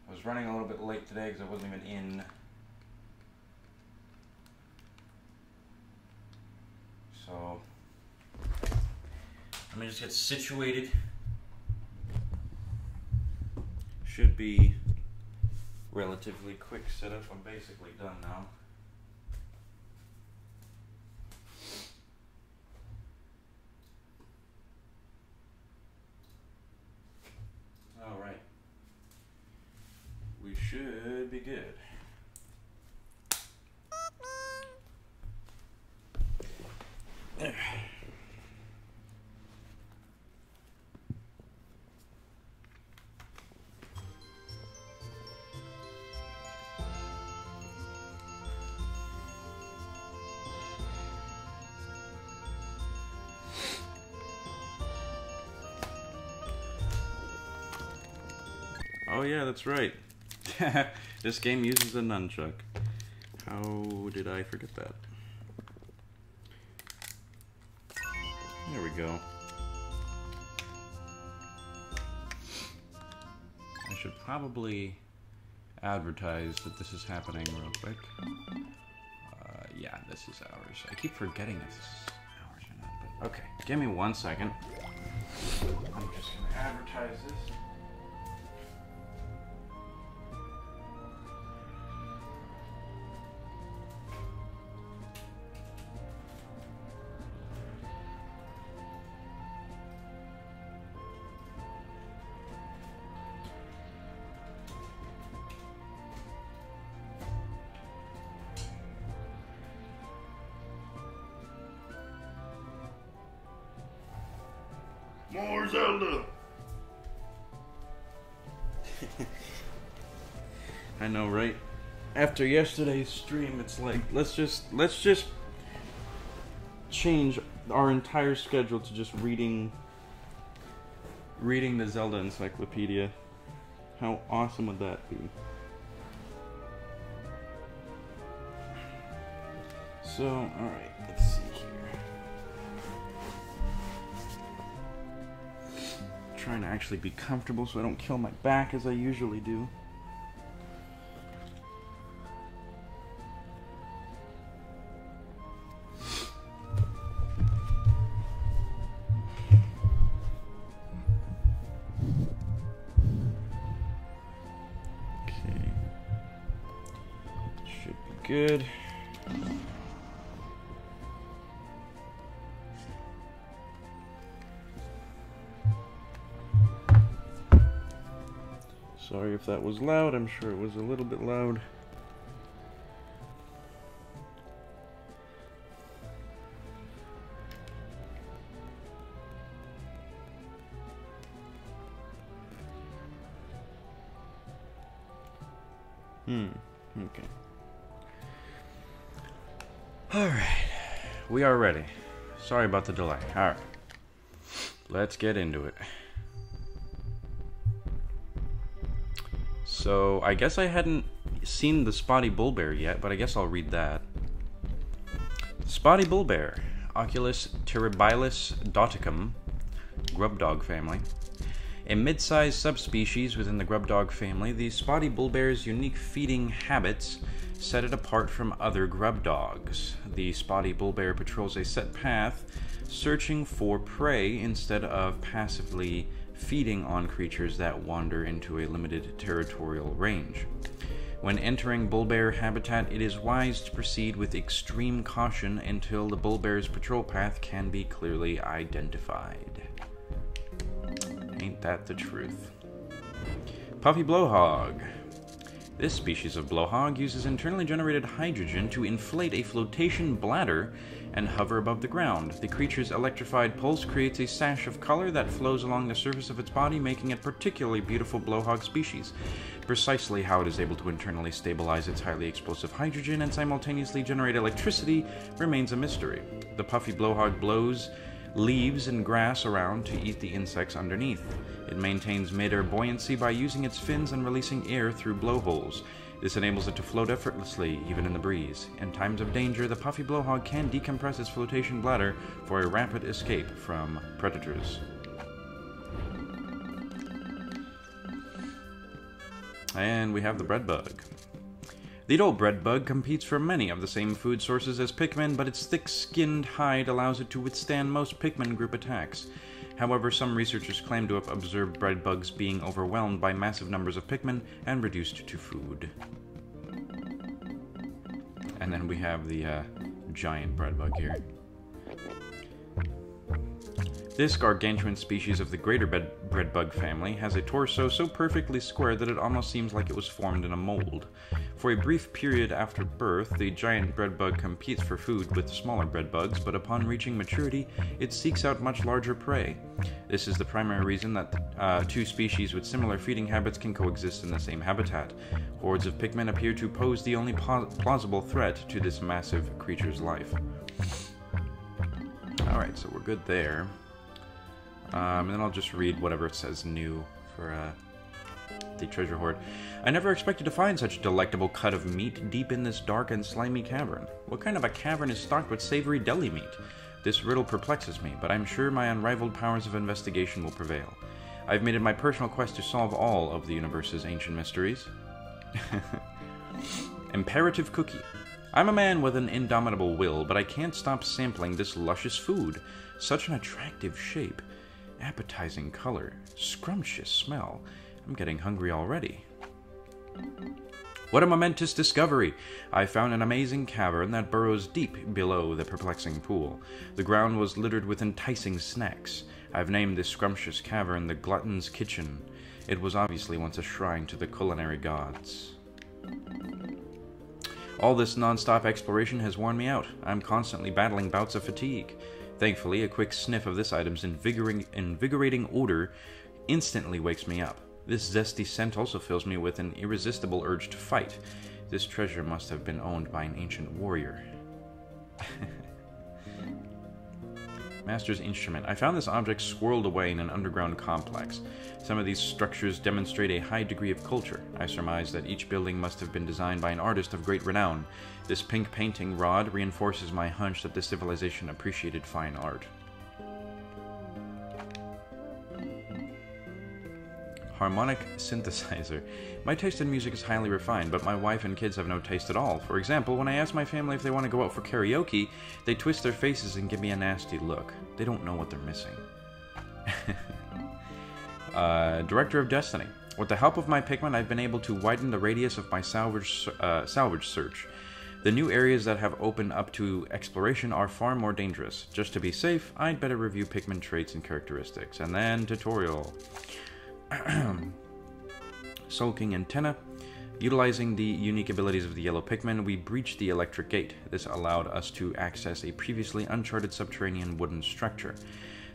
I was running a little bit late today because I wasn't even in. So, let me just get situated. Should be relatively quick setup. I'm basically done now. Alright. We should be good. There. Oh yeah, that's right. This game uses a nunchuck. How did I forget that? There we go. I should probably advertise that this is happening real quick. Yeah, this is ours. I keep forgetting if this is ours or not, but okay. Give me 1 second. I'm just gonna advertise this. More Zelda! I know, right? After yesterday's stream, it's like, let's just change our entire schedule to just reading the Zelda encyclopedia. How awesome would that be? So, alright, let's see here. Trying to actually be comfortable so I don't kill my back as I usually do. Okay. Should be good. Sorry if that was loud, I'm sure it was a little bit loud. Okay. Alright, we are ready. Sorry about the delay. Alright, let's get into it. So, I guess I hadn't seen the Spotty Bullbear yet, but I guess I'll read that. Spotty Bullbear, Oculus terribilis doticum, grub dog family. A mid-sized subspecies within the grub dog family, the Spotty Bullbear's unique feeding habits set it apart from other grub dogs. The Spotty Bullbear patrols a set path, searching for prey instead of passively feeding on creatures that wander into a limited territorial range. When entering bullbear habitat, it is wise to proceed with extreme caution until the bullbear's patrol path can be clearly identified. Ain't that the truth? Puffy Blowhog. This species of blowhog uses internally generated hydrogen to inflate a flotation bladder and hover above the ground. The creature's electrified pulse creates a sash of color that flows along the surface of its body, making it a particularly beautiful blowhog species. Precisely how it is able to internally stabilize its highly explosive hydrogen and simultaneously generate electricity remains a mystery. The puffy blowhog blows leaves and grass around to eat the insects underneath. It maintains mid-air buoyancy by using its fins and releasing air through blowholes. This enables it to float effortlessly, even in the breeze. In times of danger, the puffy blowhog can decompress its flotation bladder for a rapid escape from predators. And we have the bread bug. The adult bread bug competes for many of the same food sources as Pikmin, but its thick-skinned hide allows it to withstand most Pikmin group attacks. However, some researchers claim to have observed bread bugs being overwhelmed by massive numbers of Pikmin and reduced to food. And then we have the giant bread bug here. This gargantuan species of the greater bread bug family has a torso so perfectly square that it almost seems like it was formed in a mold. For a brief period after birth, the giant bread bug competes for food with smaller bread bugs, but upon reaching maturity, it seeks out much larger prey. This is the primary reason that two species with similar feeding habits can coexist in the same habitat. Hordes of Pikmin appear to pose the only plausible threat to this massive creature's life. Alright, so we're good there. And then I'll just read whatever it says new for the treasure hoard. I never expected to find such a delectable cut of meat deep in this dark and slimy cavern. What kind of a cavern is stocked with savory deli meat? This riddle perplexes me, but I'm sure my unrivaled powers of investigation will prevail. I've made it my personal quest to solve all of the universe's ancient mysteries. Imperative cookie. I'm a man with an indomitable will, but I can't stop sampling this luscious food. Such an attractive shape. Appetizing color, scrumptious smell. I'm getting hungry already. What a momentous discovery! I found an amazing cavern that burrows deep below the perplexing pool. The ground was littered with enticing snacks. I've named this scrumptious cavern the Glutton's Kitchen. It was obviously once a shrine to the culinary gods. All this non-stop exploration has worn me out. I'm constantly battling bouts of fatigue. Thankfully, a quick sniff of this item's invigorating odor instantly wakes me up. This zesty scent also fills me with an irresistible urge to fight. This treasure must have been owned by an ancient warrior. Master's instrument. I found this object squirreled away in an underground complex. Some of these structures demonstrate a high degree of culture. I surmise that each building must have been designed by an artist of great renown. This pink painting rod reinforces my hunch that this civilization appreciated fine art. Harmonic synthesizer. My taste in music is highly refined, but my wife and kids have no taste at all. For example, when I ask my family if they want to go out for karaoke, they twist their faces and give me a nasty look. They don't know what they're missing. Director of Destiny. With the help of my Pikmin, I've been able to widen the radius of my salvage search. The new areas that have opened up to exploration are far more dangerous. Just to be safe, I'd better review Pikmin traits and characteristics. And then, tutorial. Sulking antenna. Utilizing the unique abilities of the yellow Pikmin, we breached the electric gate. This allowed us to access a previously uncharted subterranean wooden structure.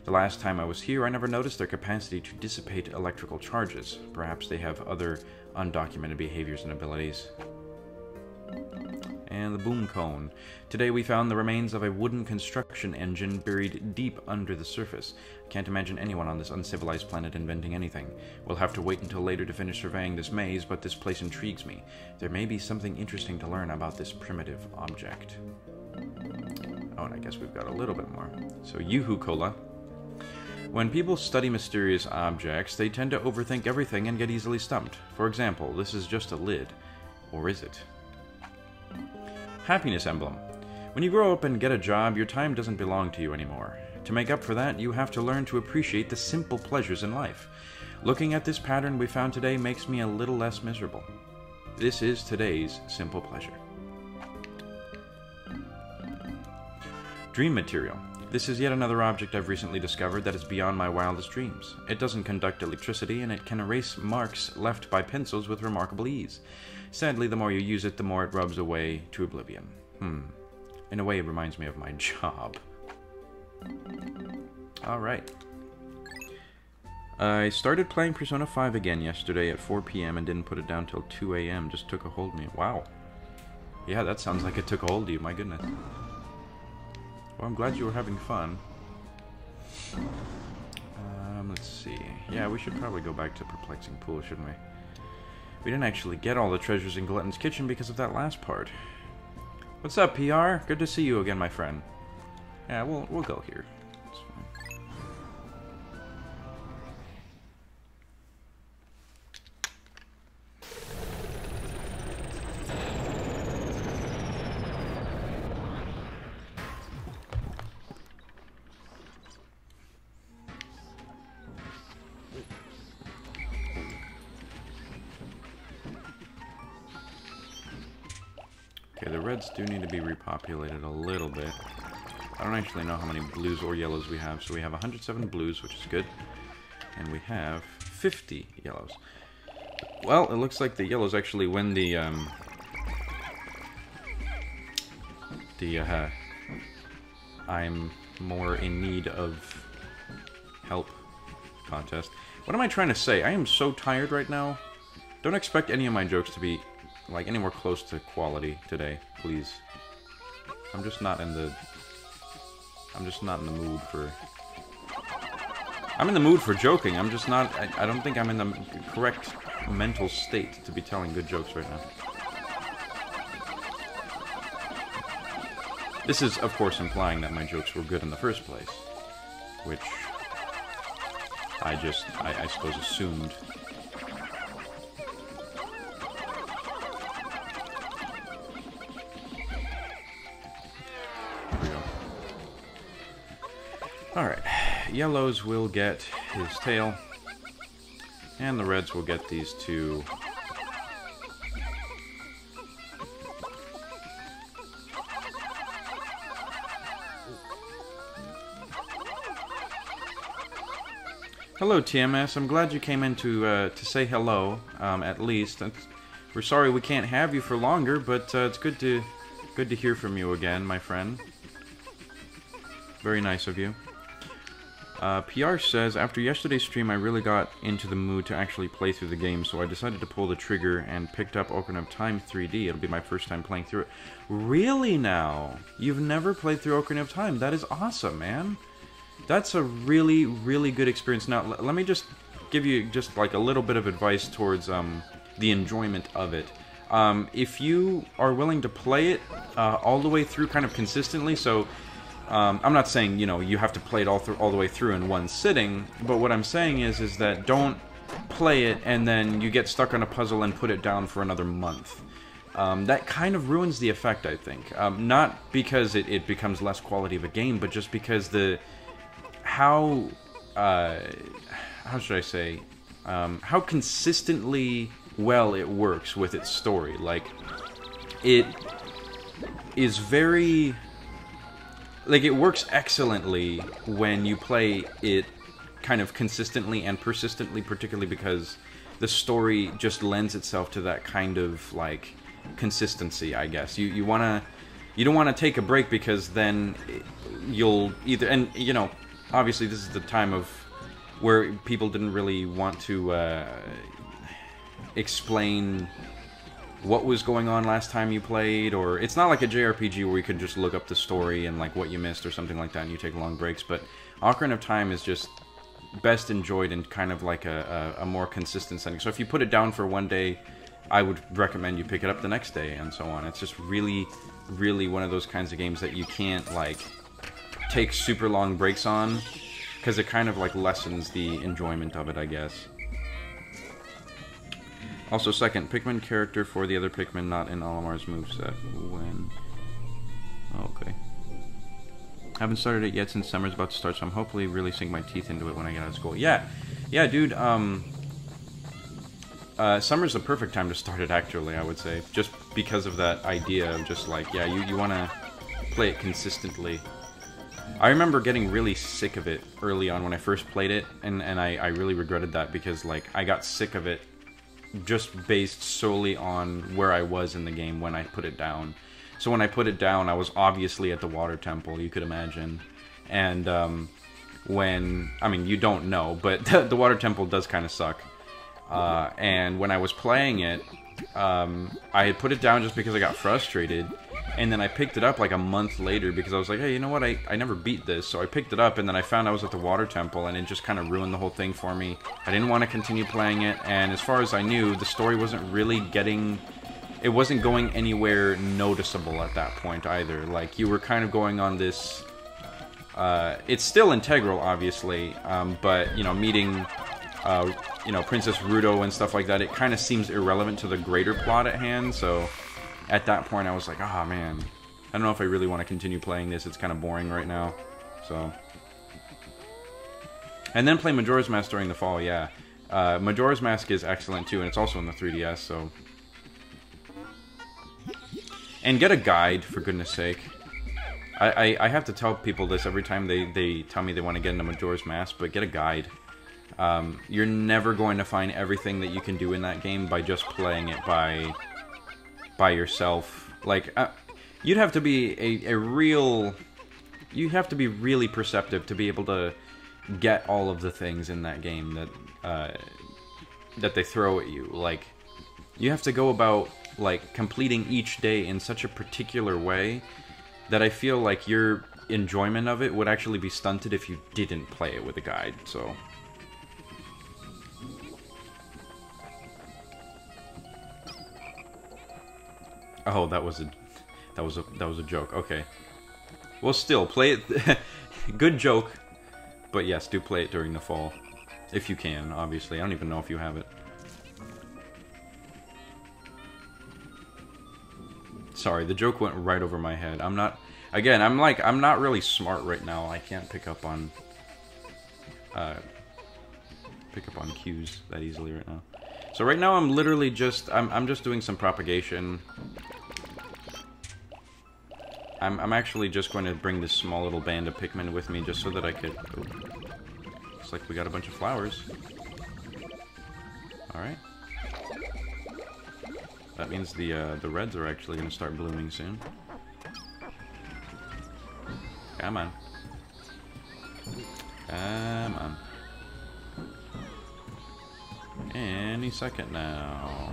The last time I was here, I never noticed their capacity to dissipate electrical charges. Perhaps they have other undocumented behaviors and abilities. And the boom cone. Today we found the remains of a wooden construction engine buried deep under the surface. Can't imagine anyone on this uncivilized planet inventing anything. We'll have to wait until later to finish surveying this maze, but this place intrigues me. There may be something interesting to learn about this primitive object. Oh, and I guess we've got a little bit more. So, Yoo-hoo Cola. When people study mysterious objects, they tend to overthink everything and get easily stumped. For example, this is just a lid. Or is it? Happiness emblem. When you grow up and get a job, your time doesn't belong to you anymore. To make up for that, you have to learn to appreciate the simple pleasures in life. Looking at this pattern we found today makes me a little less miserable. This is today's simple pleasure. Dream material. This is yet another object I've recently discovered that is beyond my wildest dreams. It doesn't conduct electricity, and it can erase marks left by pencils with remarkable ease. Sadly, the more you use it, the more it rubs away to oblivion. In a way, it reminds me of my job. Alright. I started playing Persona 5 again yesterday at 4 p.m. and didn't put it down till 2 a.m. Just took a hold of me. Wow. Yeah, that sounds like it took a hold of you, my goodness. Well, I'm glad you were having fun. Let's see. Yeah, we should probably go back to Perplexing Pool, shouldn't we? We didn't actually get all the treasures in Glutton's Kitchen because of that last part. What's up, PR? Good to see you again, my friend. Yeah, we'll go here. That's fine. Okay, the reds do need to be repopulated a little bit. I don't actually know how many blues or yellows we have, so we have 107 blues, which is good. And we have 50 yellows. Well, it looks like the yellows actually win the I'm more in need of help contest. What am I trying to say? I am so tired right now. Don't expect any of my jokes to be like anywhere close to quality today, please. I'm just not in the mood for... I'm in the mood for joking. I'm just not... I don't think I'm in the correct mental state to be telling good jokes right now. This is, of course, implying that my jokes were good in the first place. Which... I suppose, assumed. Here we go. Alright. Yellows will get his tail. And the reds will get these two. Hello, TMS. I'm glad you came in to say hello, at least. We're sorry we can't have you for longer, but it's good to hear from you again, my friend. Very nice of you. PR says, after yesterday's stream, I really got into the mood to actually play through the game, so I decided to pull the trigger and picked up Ocarina of Time 3D. It'll be my first time playing through it. Really now? You've never played through Ocarina of Time? That is awesome, man. That's a really, really good experience. Now, let me just give you just like a little bit of advice towards the enjoyment of it. If you are willing to play it all the way through kind of consistently, so I'm not saying, you know, you have to play it all the way through in one sitting, but what I'm saying is that don't play it and then you get stuck on a puzzle and put it down for another month. That kind of ruins the effect, I think. Not because it becomes less quality of a game, but just because how should I say, how consistently well it works with its story. Like, it is very... Like, it works excellently when you play it kind of consistently and persistently, particularly because the story just lends itself to that kind of, like, consistency, I guess. You don't want to take a break because then you'll either... And, you know... Obviously, this is the time of where people didn't really want to explain what was going on last time you played, or it's not like a JRPG where you can just look up the story and like what you missed or something like that, and you take long breaks. But Ocarina of Time is just best enjoyed in kind of like a more consistent setting. So if you put it down for one day, I would recommend you pick it up the next day, and so on. It's just really, really one of those kinds of games that you can't like take super long breaks on, because it kind of like lessens the enjoyment of it, I guess. Also, second, Pikmin character for the other Pikmin not in Olimar's moveset. When? Okay. Haven't started it yet since summer's about to start, so I'm hopefully really sink my teeth into it when I get out of school. Yeah, dude, summer's the perfect time to start it, actually, I would say. Just because of that idea of just like, yeah, you want to play it consistently. I remember getting really sick of it early on when I first played it, and I really regretted that because, like, I got sick of it just based solely on where I was in the game when I put it down. So when I put it down, I was obviously at the water temple, you could imagine. And I mean, you don't know, but the water temple does kind of suck. And when I was playing it, I had put it down just because I got frustrated. And then I picked it up like a month later because I was like, hey, you know what, I never beat this. So I picked it up and then I found I was at the water temple and it just kind of ruined the whole thing for me. I didn't want to continue playing it, and as far as I knew, the story wasn't really getting... It wasn't going anywhere noticeable at that point either. Like, you were kind of going on this... it's still integral, obviously, but, you know, meeting... you know, Princess Ruto and stuff like that, it kind of seems irrelevant to the greater plot at hand, so... At that point, I was like, ah, man, I don't know if I really want to continue playing this. It's kind of boring right now, so... And then play Majora's Mask during the fall, yeah. Majora's Mask is excellent, too, and it's also in the 3DS, so... And get a guide, for goodness sake. I have to tell people this every time they tell me they want to get into Majora's Mask, but get a guide. You're never going to find everything that you can do in that game by just playing it by yourself. Like, you'd have to be you have to be really perceptive to be able to get all of the things in that game that they throw at you. Like, you have to go about, like, completing each day in such a particular way that I feel like your enjoyment of it would actually be stunted if you didn't play it with a guide, so... Oh, that was a joke. Okay. Well, still, play it... Good joke. But yes, do play it during the fall. If you can, obviously. I don't even know if you have it. Sorry, the joke went right over my head. I'm not... Again, I'm not really smart right now. I can't pick up on cues that easily right now. So right now I'm literally just... I'm just doing some propagation. I'm actually just going to bring this small little band of Pikmin with me just so that I could... Oh, looks like we got a bunch of flowers. Alright. That means the reds are actually going to start blooming soon. Come on. Come on. Any second now.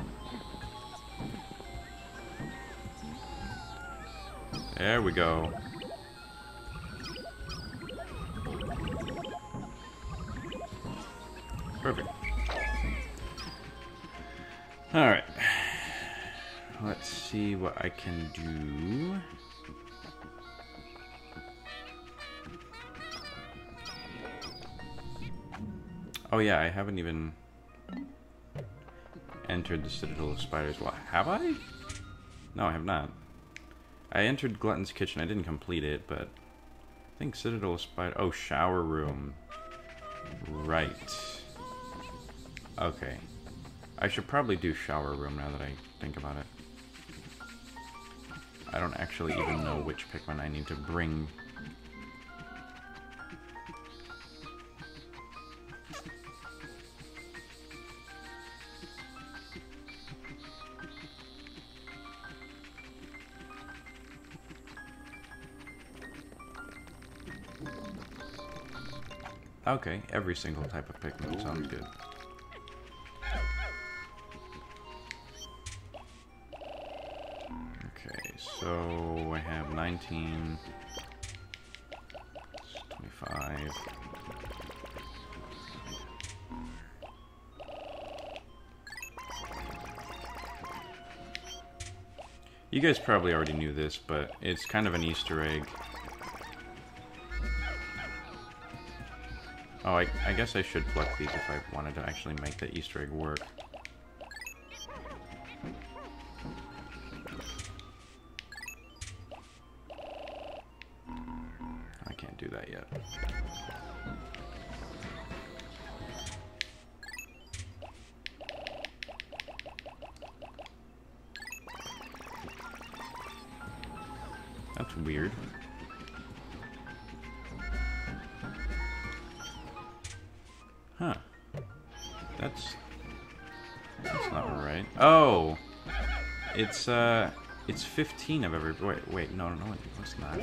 There we go. Perfect. Alright. Let's see what I can do. Oh yeah, I haven't even entered the Citadel of Spiders. Well, have I? No, I have not. I entered Glutton's Kitchen. I didn't complete it, but I think Citadel of Spiders... Oh, shower room. Right. Okay. I should probably do shower room now that I think about it. I don't actually even know which Pikmin I need to bring. Okay, every single type of Pikmin sounds good. Okay, so I have 19, 25. You guys probably already knew this, but it's kind of an Easter egg. Oh, I guess I should collect these if I wanted to actually make the Easter egg work. I can't do that yet. That's weird. Huh. That's not right. Oh! It's 15 of every... Wait, no, it's not.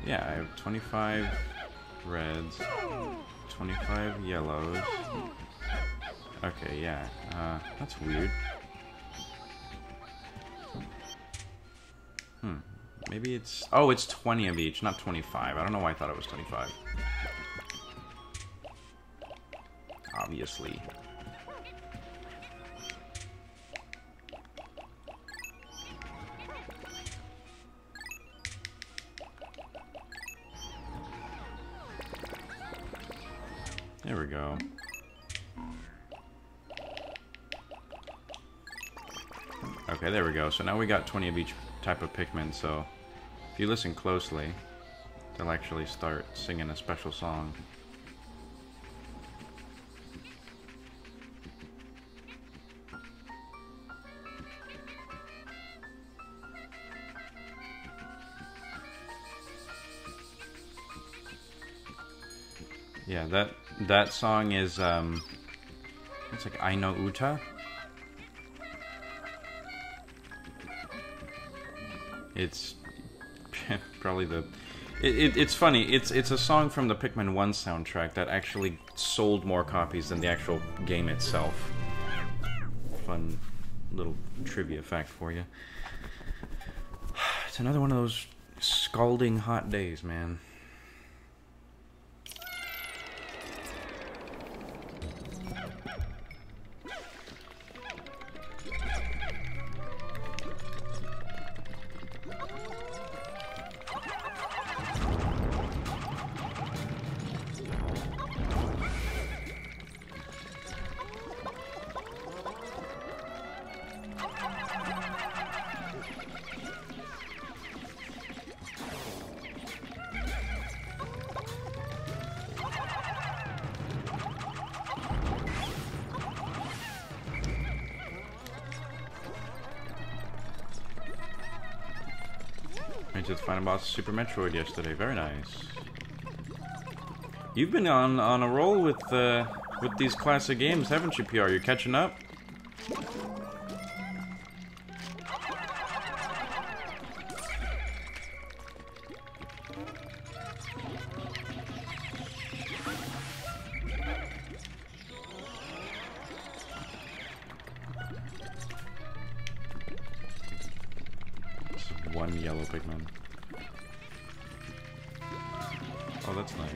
Yeah, I have 25 reds, 25 yellows. Okay, yeah. That's weird. Maybe it's... Oh, it's 20 of each, not 25. I don't know why I thought it was 25. Obviously. There we go. Okay, there we go. So now we got 20 of each type of Pikmin, so if you listen closely, they'll actually start singing a special song. Yeah, that song is it's like I know Uta. It's probably the it's funny. It's a song from the Pikmin 1 soundtrack that actually sold more copies than the actual game itself. Fun little trivia fact for you. It's another one of those scalding hot days, man. I just found about Super Metroid yesterday. Very nice. You've been on a roll with these classic games, haven't you, PR? You're catching up? One yellow Pikmin. Oh, that's nice.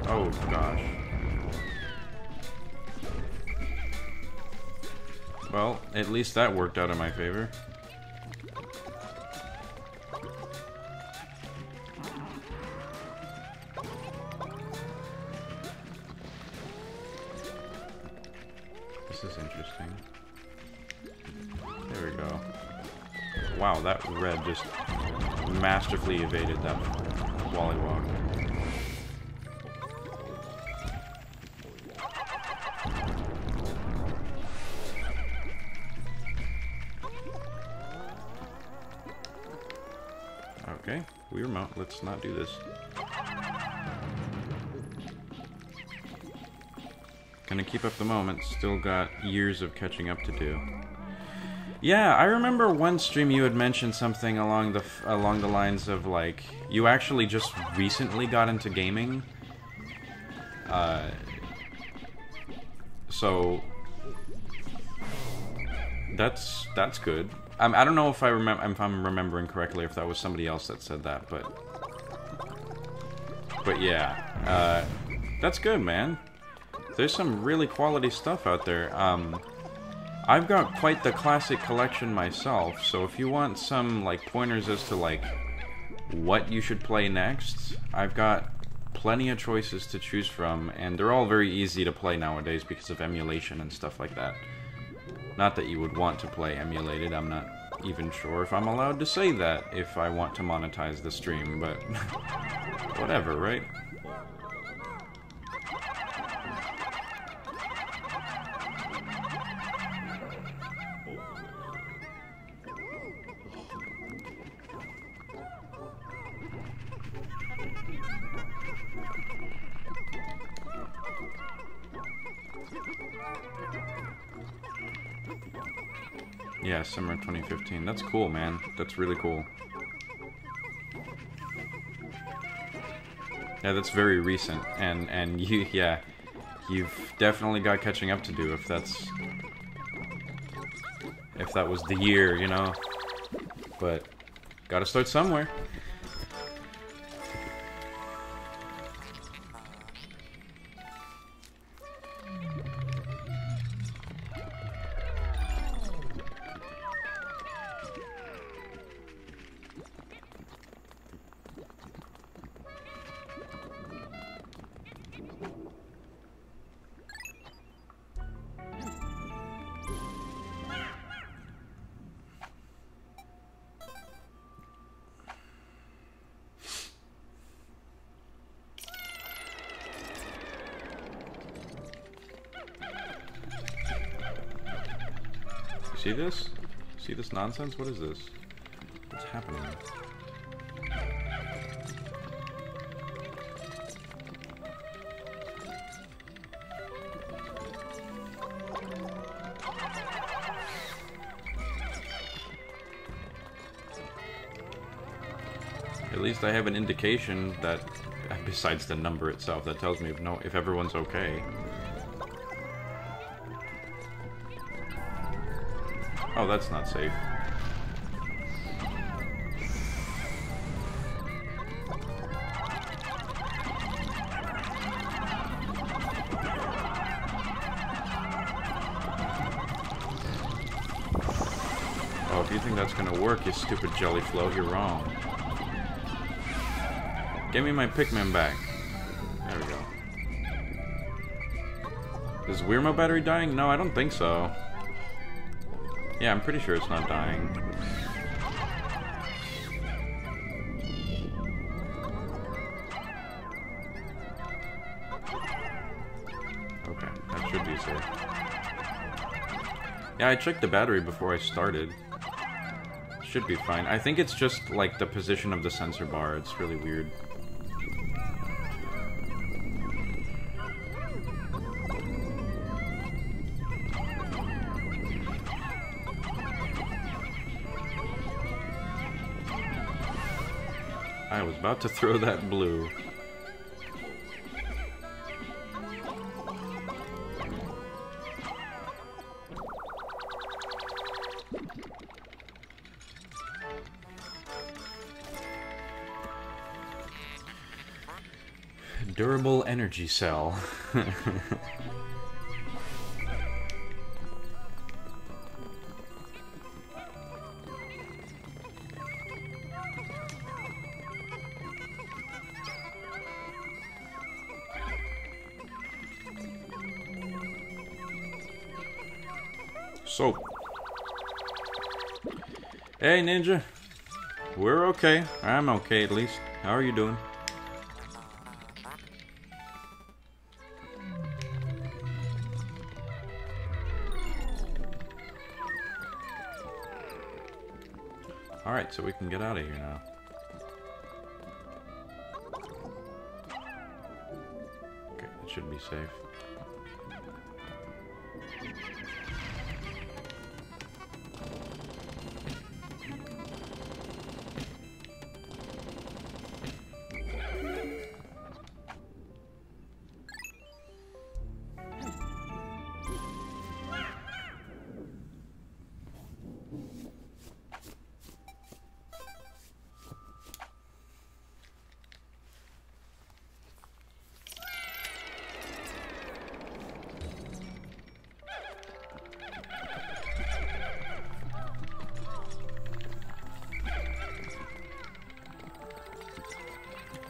Oh, gosh. Well, at least that worked out in my favor. This is interesting. There we go. Wow, that red just masterfully evaded that Wallywalk. Okay, we remote. Let's not do this. Gonna keep up the moment. Still got years of catching up to do. Yeah, I remember one stream you had mentioned something along the lines of like you actually just recently got into gaming. So that's good. I don't know if I'm remembering correctly, if that was somebody else that said that, but yeah, that's good, man. There's some really quality stuff out there. I've got quite the classic collection myself, so if you want some like pointers as to like what you should play next, I've got plenty of choices to choose from, and they're all very easy to play nowadays because of emulation and stuff like that. Not that you would want to play emulated, I'm not even sure if I'm allowed to say that if I want to monetize the stream, but whatever, right? Yeah, summer 2015. That's cool, man. That's really cool. Yeah, that's very recent, and you, yeah, you've definitely got catching up to do if that was the year, you know. But gotta start somewhere. See this? See this nonsense? What is this? What's happening? At least I have an indication that, besides the number itself, that tells me if everyone's okay. Oh, that's not safe. Oh, if you think that's gonna work, you stupid jelly float, you're wrong. Give me my Pikmin back. There we go. Is Wyrmo battery dying? No, I don't think so. Yeah, I'm pretty sure it's not dying. Okay, that should be safe. Yeah, I checked the battery before I started. Should be fine. I think it's just, like, the position of the sensor bar. It's really weird. I was about to throw that blue. Durable energy cell. Soap. Hey, Ninja. We're okay. I'm okay, at least. How are you doing? Alright, so we can get out of here now. Okay, that should be safe.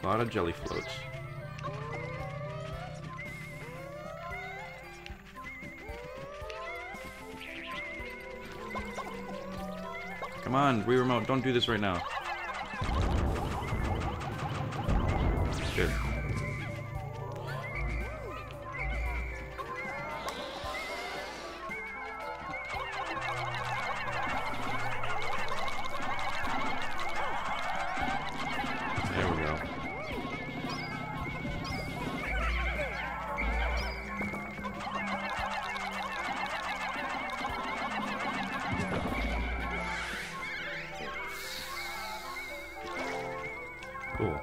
A lot of jelly floats. Come on, Wii Remote, don't do this right now. Good. There we go. Cool.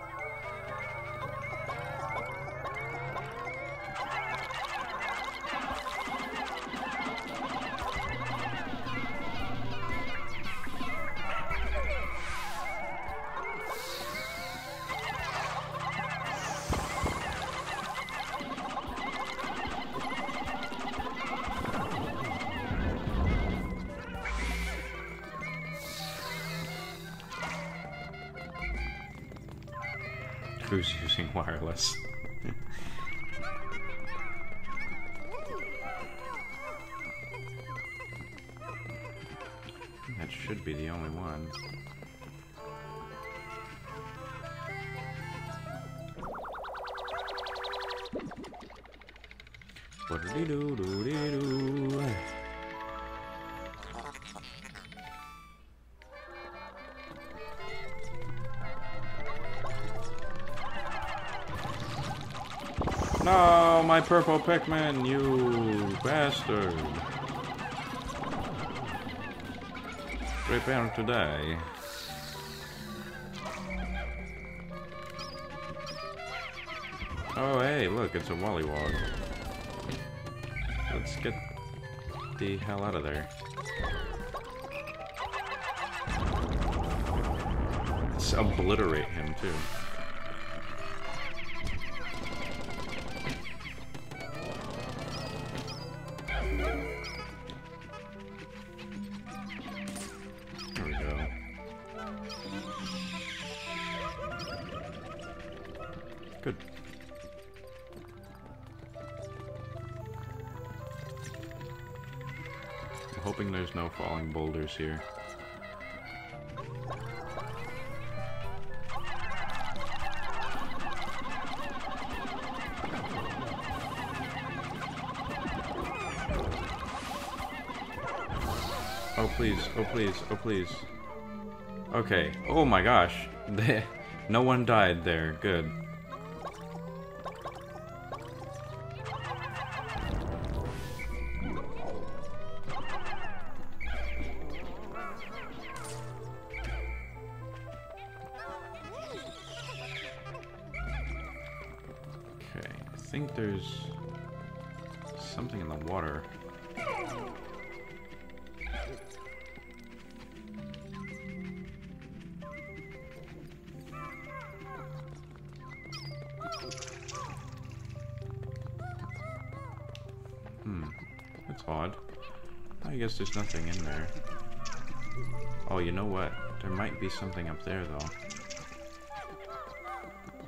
Who's using wireless? That should be the only one. What-a-dee-doo-doo-dee-doo. No, my purple Pikmin, you bastard. Prepare to die. Oh, hey, look, it's a Wollywog. Let's get the hell out of there. Let's obliterate him, too. There we go. Good. I'm hoping there's no falling boulders here. Oh please, oh please, oh please. Okay, oh my gosh. No one died there, good. Okay, I think there's something in the water. That's odd. I guess there's nothing in there. Oh, you know what? There might be something up there, though.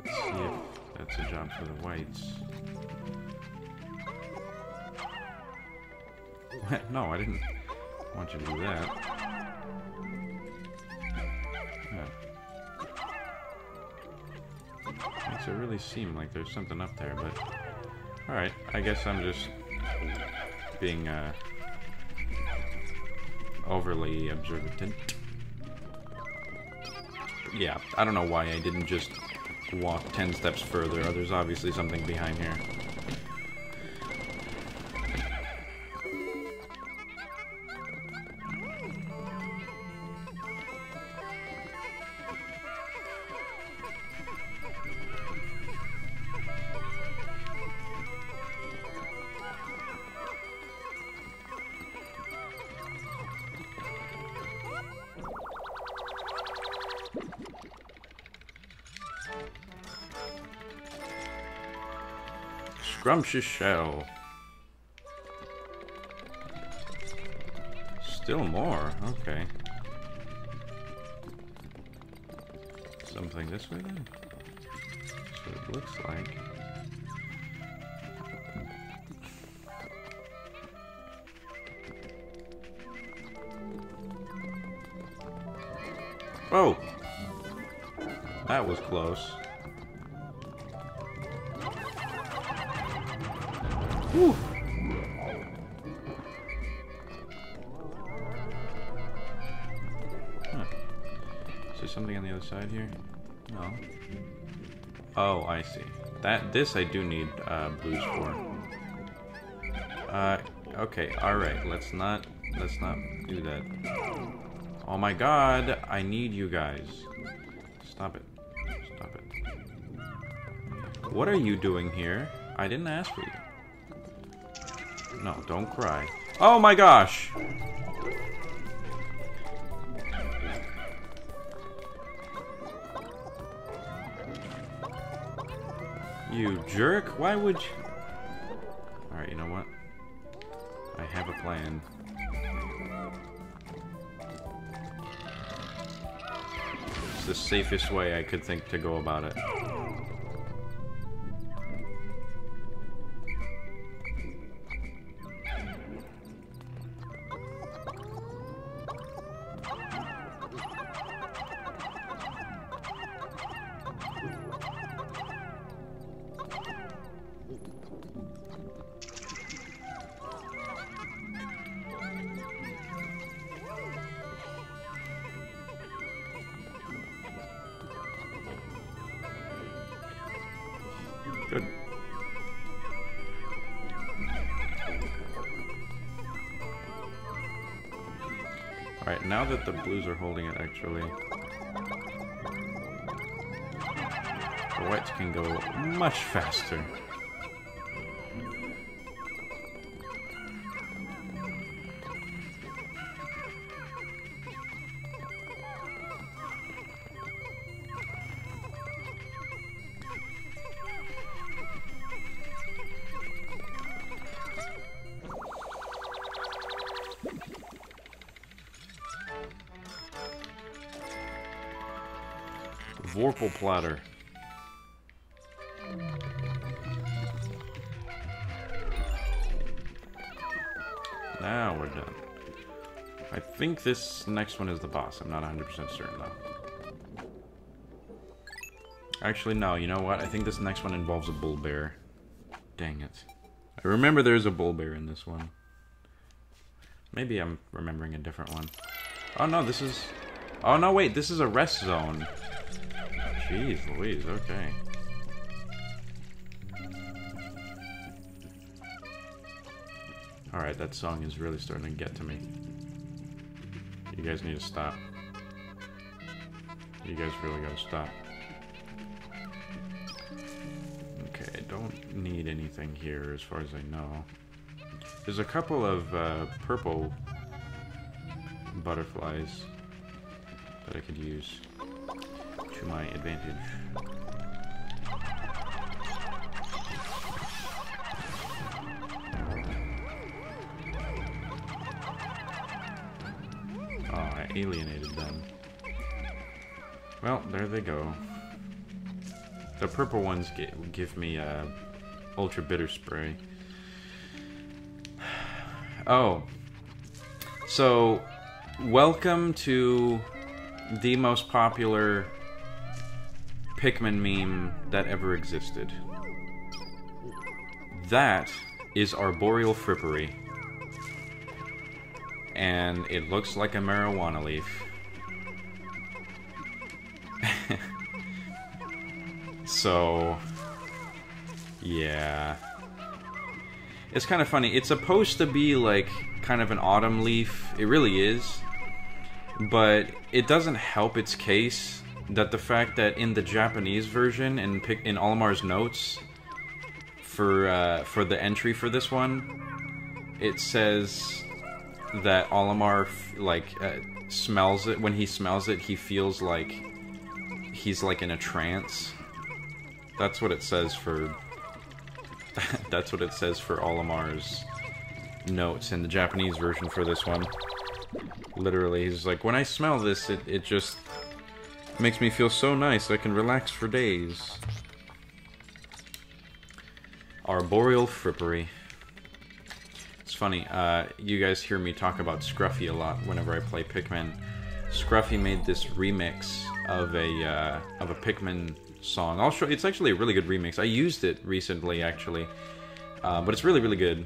Let's see if that's a job for the whites. No, I didn't want you to do that. Yeah. Makes it really seem like there's something up there, but... Alright, I guess I'm just being overly observant. Yeah, I don't know why I didn't just walk 10 steps further. There's obviously something behind here. Scrumptious shell. Still more, okay. Something this way then? That's what it looks like. Oh! That was close. Whew. Huh. Is there something on the other side here? No. Oh, I see. This I do need blues for. Okay, alright, let's not do that. Oh my god, I need you guys. Stop it. Stop it. What are you doing here? I didn't ask for you. No, don't cry. Oh my gosh! You jerk! Why would you... Alright, you know what? I have a plan. It's the safest way I could think to go about it. Alright, now that the blues are holding it, actually, the whites can go much faster. Vorpal platter. Now we're done. I think this next one is the boss. I'm not 100% certain though. Actually, no. You know what? I think this next one involves a bull bear. Dang it. I remember there's a bull bear in this one. Maybe I'm remembering a different one. Oh no, this is... Oh no, wait. This is a rest zone. Jeez Louise, okay. Alright, that song is really starting to get to me. You guys need to stop. You guys really gotta stop. Okay, I don't need anything here as far as I know. There's a couple of purple butterflies that I could use to my advantage. Oh, I alienated them. Well, there they go. The purple ones give me ultra bitter spray. Oh. So, welcome to the most popular Pikmin meme that ever existed. That is Arboreal Frippery. And it looks like a marijuana leaf. So, yeah. It's kind of funny. It's supposed to be like kind of an autumn leaf. It really is. But it doesn't help its case that the fact that in the Japanese version, in Olimar's notes for the entry for this one, it says that Olimar smells it. When he smells it, he feels like he's like in a trance. That's what it says for. That's what it says for Olimar's notes in the Japanese version for this one. Literally, he's like, when I smell this, it just makes me feel so nice. I can relax for days. Arboreal Frippery. It's funny, you guys hear me talk about Scruffy a lot whenever I play Pikmin. Scruffy made this remix of a Pikmin song. I'll show. It's actually a really good remix. I used it recently, actually, but it's really, really good.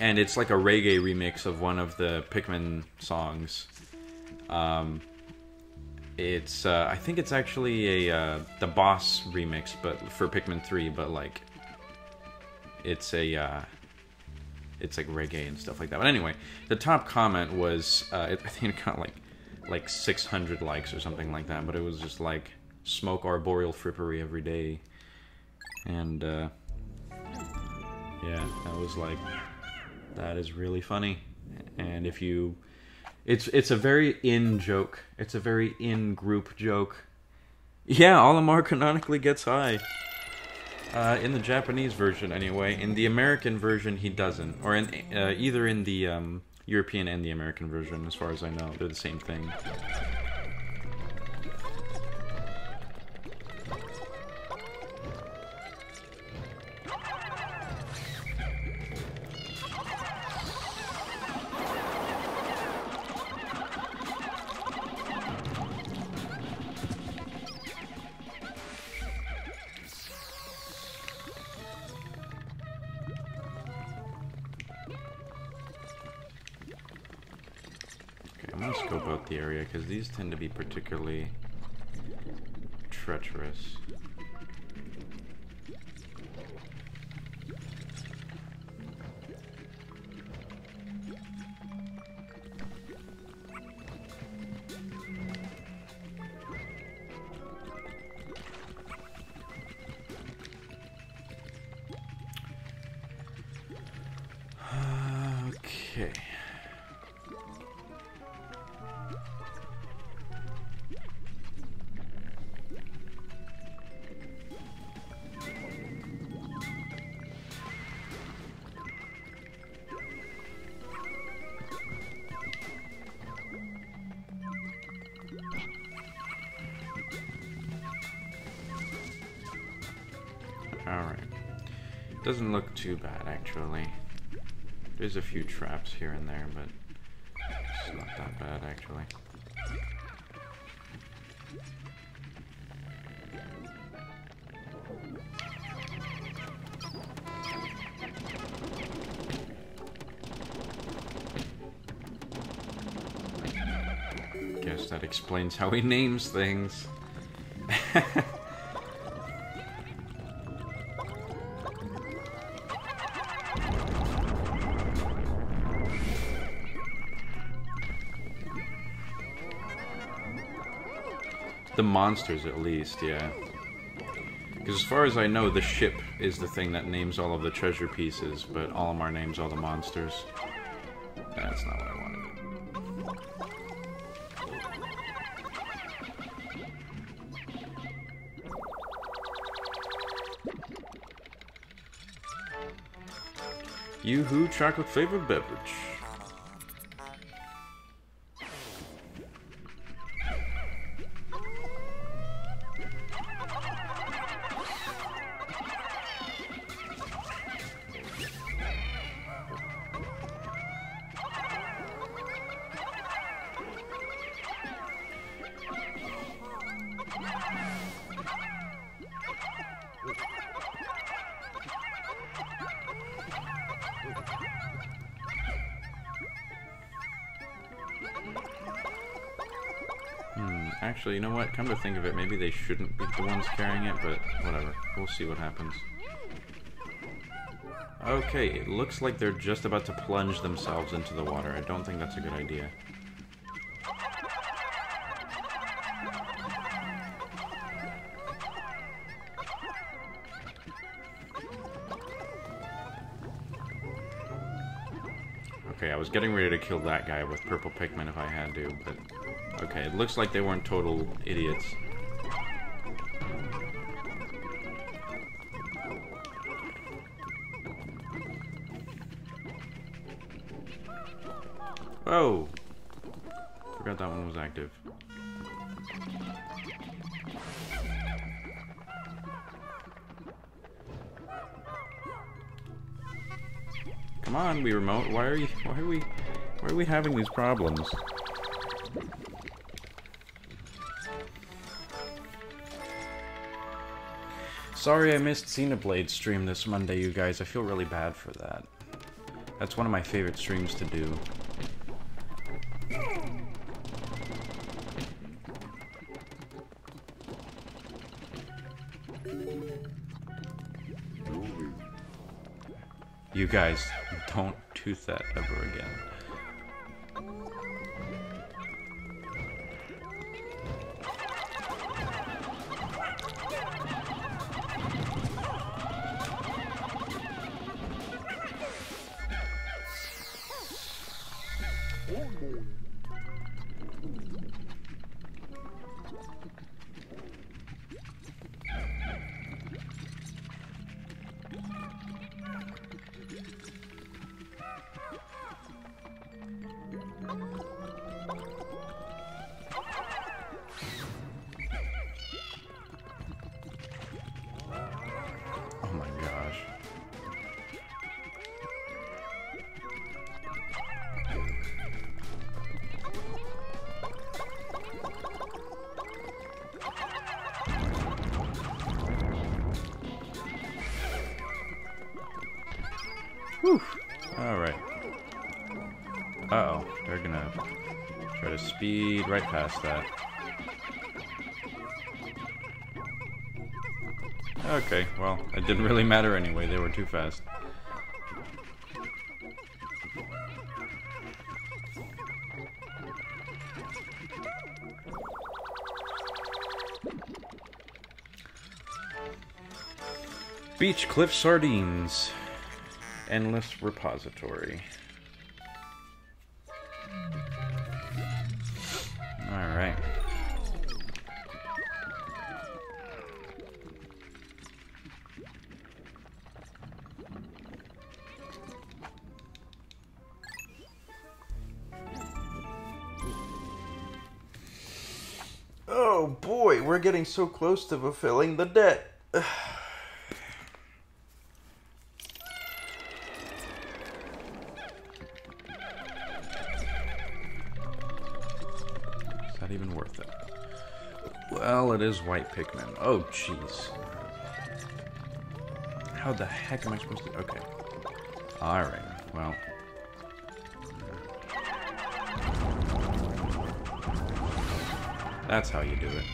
And it's like a reggae remix of one of the Pikmin songs. It's I think it's actually the boss remix, but for Pikmin 3. But like, it's like reggae and stuff like that. But anyway, the top comment was I think it got like 600 likes or something like that. But it was just like, smoke Arboreal Frippery every day, and yeah, I was like, that is really funny. And if you, it's a very in joke. It's a very in group joke. Yeah, Olimar canonically gets high. In the Japanese version, anyway. In the American version, he doesn't, or in either in the European and the American version, as far as I know, they're the same thing. I'm gonna scope out the area because these tend to be particularly treacherous. Okay. Alright. Doesn't look too bad, actually. There's a few traps here and there, but it's not that bad, actually. Guess that explains how he names things. The monsters, at least, yeah. Because as far as I know, the ship is the thing that names all of the treasure pieces, but Olimar names all the monsters. That's not what I wanted. Yoo-hoo, chocolate flavored beverage. Actually, you know what? Come to think of it, maybe they shouldn't be the ones carrying it, but whatever. We'll see what happens. Okay, it looks like they're just about to plunge themselves into the water. I don't think that's a good idea. Okay, I was getting ready to kill that guy with purple Pikmin if I had to, but... Okay, it looks like they weren't total idiots. Oh! Forgot that one was active. Come on, Wii Remote. Why are we having these problems? Sorry I missed Xenoblade's stream this Monday, you guys. I feel really bad for that. That's one of my favorite streams to do. You guys, don't do that ever again. Whew. Alright. Uh-oh. They're gonna try to speed right past that. Okay, well, it didn't really matter anyway. They were too fast. Beach Cliff Sardines. Endless repository. boy, we're getting so close to fulfilling the debt. Is that even worth it? Well, it is white Pikmin. Oh, jeez. How the heck am I supposed to... Okay. Alright, well... That's how you do it.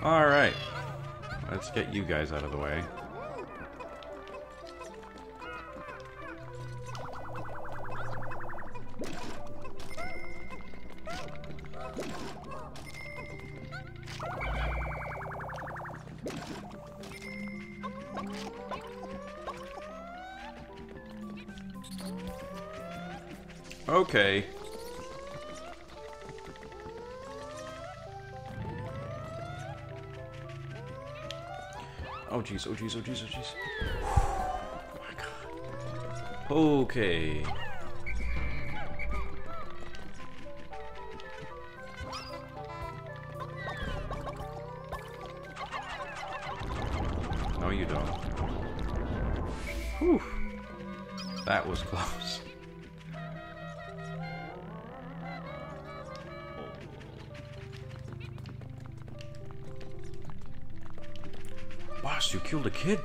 Alright. Let's get you guys out of the way. Okay. Oh jeez, oh jeez, oh jeez, oh jeez. Oh my god. Okay. No, you don't. Whew. That was close. Boss, you killed a kid?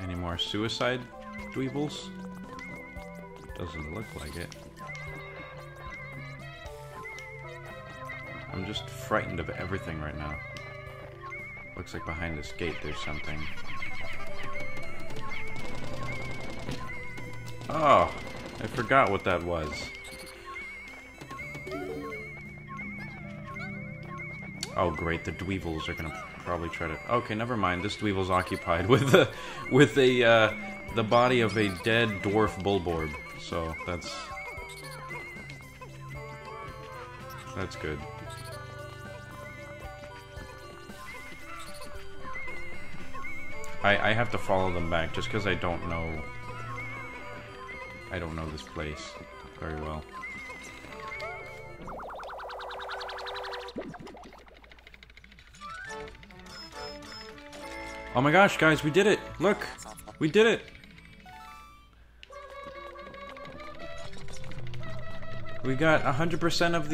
Any more suicide dweebles? Doesn't look like it. I'm just frightened of everything right now. Looks like behind this gate there's something. Oh, I forgot what that was. Oh great, the dweevils are gonna probably try to... Okay, never mind. This dweevil's occupied with the body of a dead dwarf Bulborb. So that's good. I have to follow them back just because I don't know this place very well. Oh my gosh, guys, we did it! Look! We did it! We got 100% of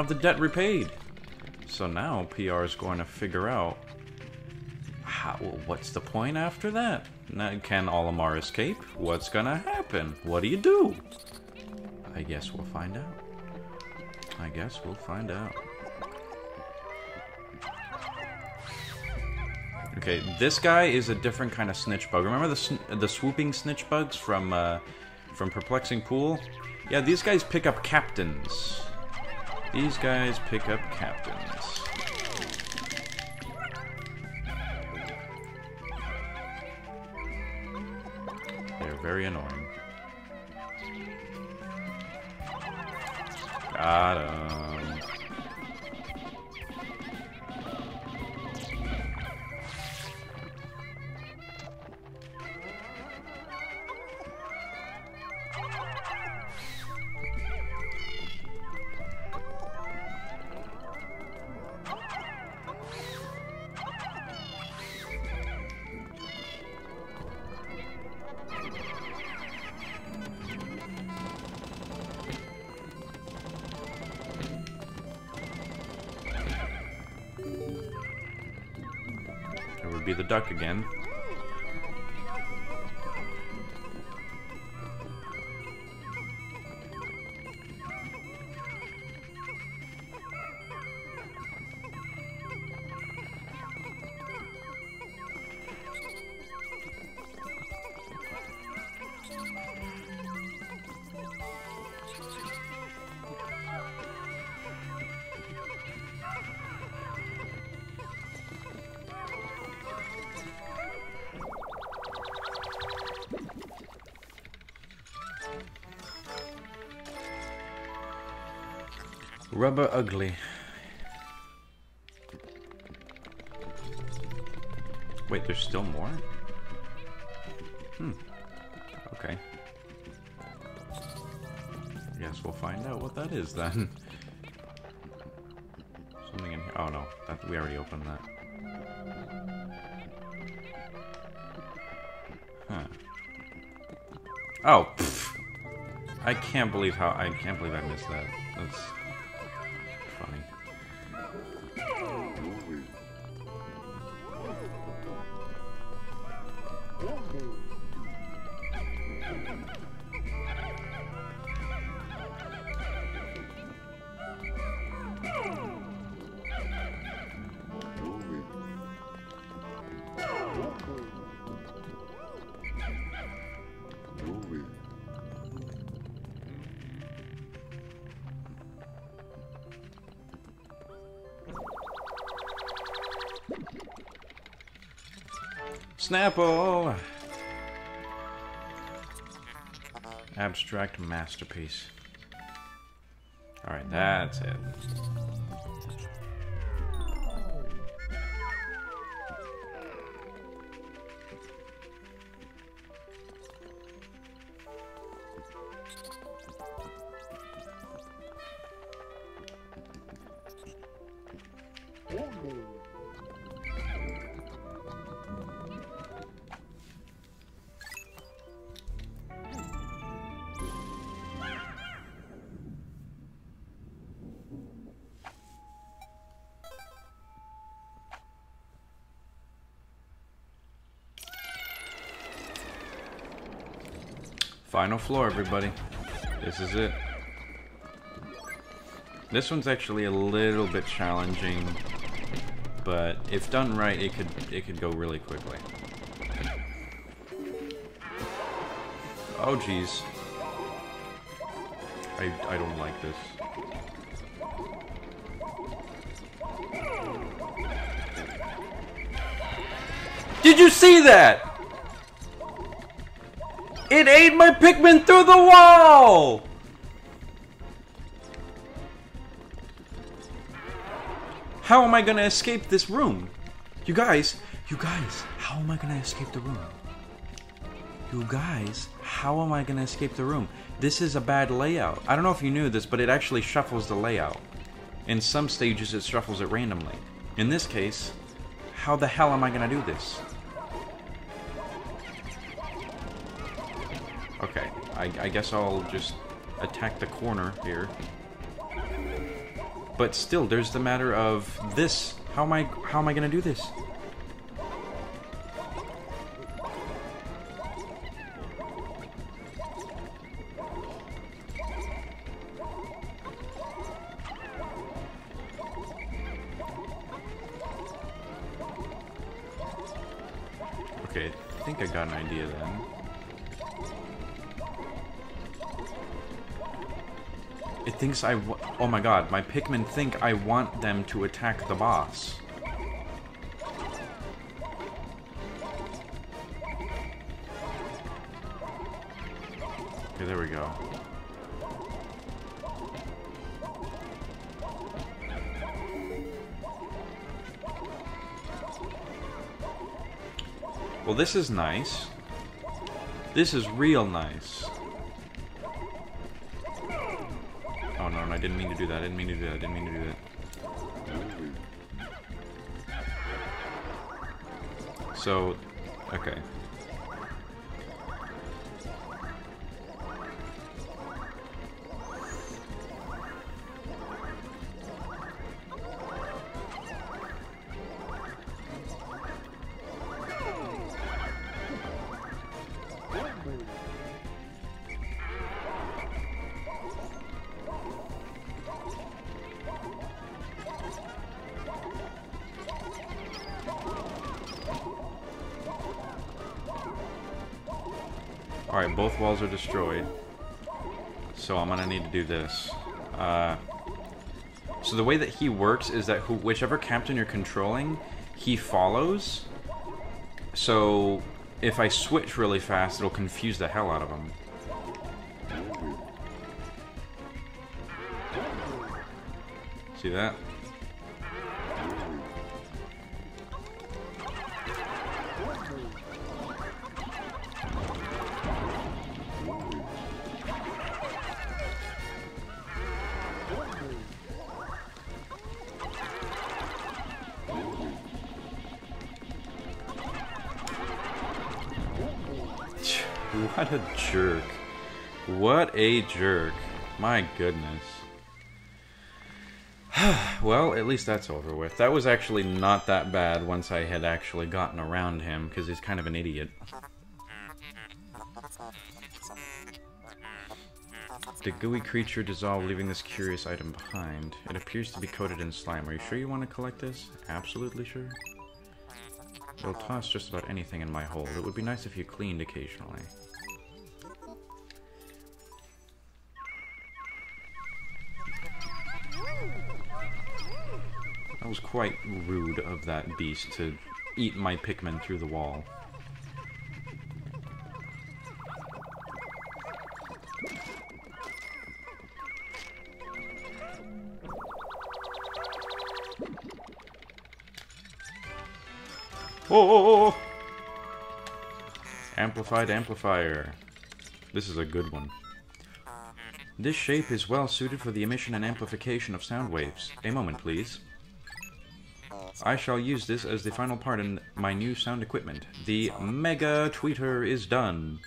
the debt repaid. So now PR is going to figure out what's the point after that? Now, can Olimar escape? What's gonna happen? What do you do? I guess we'll find out. I guess we'll find out. Okay, this guy is a different kind of snitch bug. Remember the swooping snitch bugs from Perplexing Pool? Yeah, these guys pick up captains. These guys pick up captains. They're very annoying. Got him. It would be the duck again. Rubber ugly. Wait, there's still more? Okay. I guess we'll find out what that is then. Something in here. Oh no, we already opened that. Huh. Oh, pfft. I can't believe I missed that. That's funny. Snapple! Abstract masterpiece. Alright, that's it. Final floor, everybody. This is it. This one's actually a little bit challenging, but if done right, it could go really quickly. Oh jeez. I don't like this. Did you see that? It ate my Pikmin through the wall! How am I gonna escape this room? You guys, how am I gonna escape the room? You guys, how am I gonna escape the room? This is a bad layout. I don't know if you knew this, but it actually shuffles the layout. In some stages, it shuffles it randomly. In this case, how the hell am I gonna do this? Okay, I guess I'll just attack the corner here. But still, there's the matter of this. How am I gonna do this? Okay, I think I got an idea then. It thinks oh my god, my Pikmin think I want them to attack the boss. Okay, there we go. Well, this is nice. This is real nice. Oh no, I didn't mean to do that. I didn't mean to do that. I didn't mean to do that. So, okay. Alright, both walls are destroyed. So I'm gonna need to do this. So the way that he works is that whichever captain you're controlling, he follows. So if I switch really fast, it'll confuse the hell out of him. See that? What a jerk. What a jerk. My goodness. Well, at least that's over with. That was actually not that bad once I had actually gotten around him, because he's kind of an idiot. The gooey creature dissolved, leaving this curious item behind. It appears to be coated in slime. Are you sure you want to collect this? Absolutely sure. It'll toss just about anything in my hole. It would be nice if you cleaned occasionally. That was quite rude of that beast to eat my Pikmin through the wall. Oh! Amplified amplifier. This is a good one. This shape is well suited for the emission and amplification of sound waves. A moment, please. I shall use this as the final part in my new sound equipment. The Mega Tweeter is done.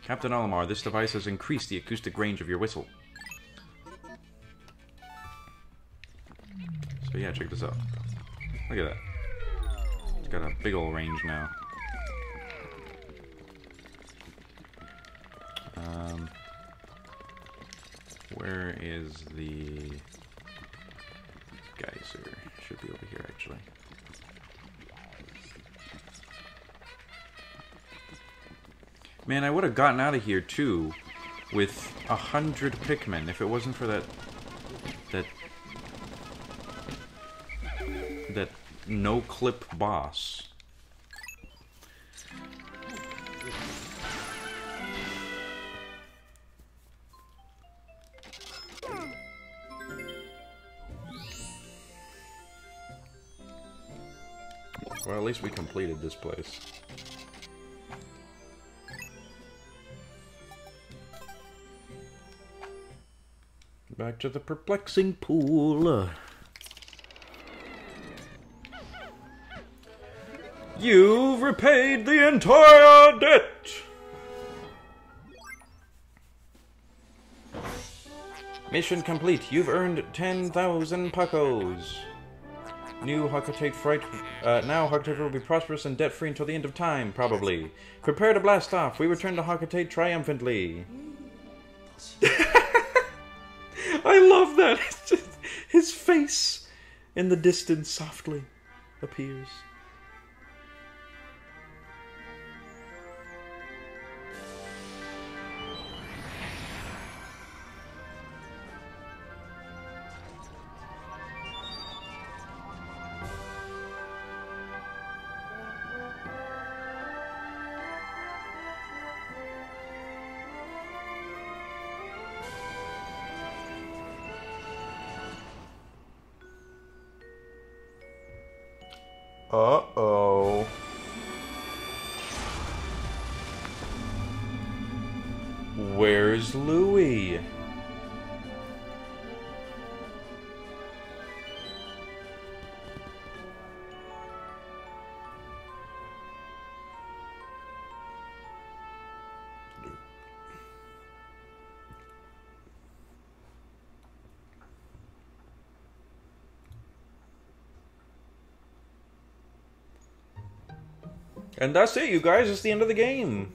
Captain Olimar, this device has increased the acoustic range of your whistle. So yeah, check this out. Look at that. It's got a big ol' range now. Where is the geyser? Should be over here, actually. Man, I would have gotten out of here too with 100 Pikmin if it wasn't for that no-clip boss. Well, at least we completed this place. Back to the perplexing pool. You've repaid the entire debt! Mission complete. You've earned 10,000 Puckos. New Hakatate Fright. Now Hakatate will be prosperous and debt-free until the end of time, probably. Prepare to blast off. We return to Hakatate triumphantly. I love that. It's just, his face in the distance softly appears. Uh-oh. Where's Louie? And that's it, you guys. It's the end of the game.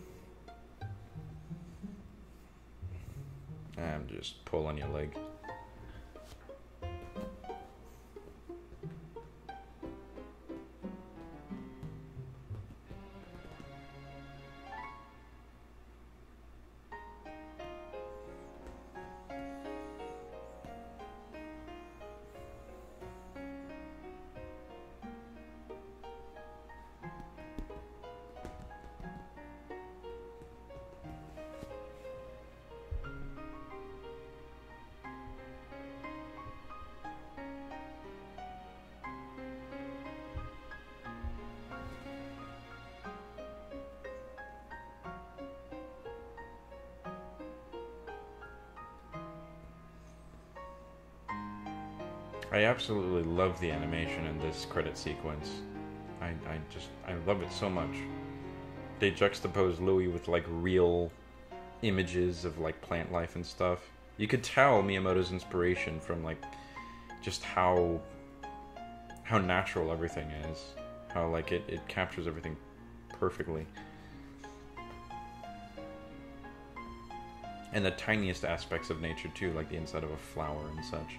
I'm just pulling your leg. I absolutely love the animation in this credit sequence. I love it so much. They juxtapose Louis with like real images of like plant life and stuff. You could tell Miyamoto's inspiration from like just how natural everything is. How like it captures everything perfectly. And the tiniest aspects of nature too, like the inside of a flower and such.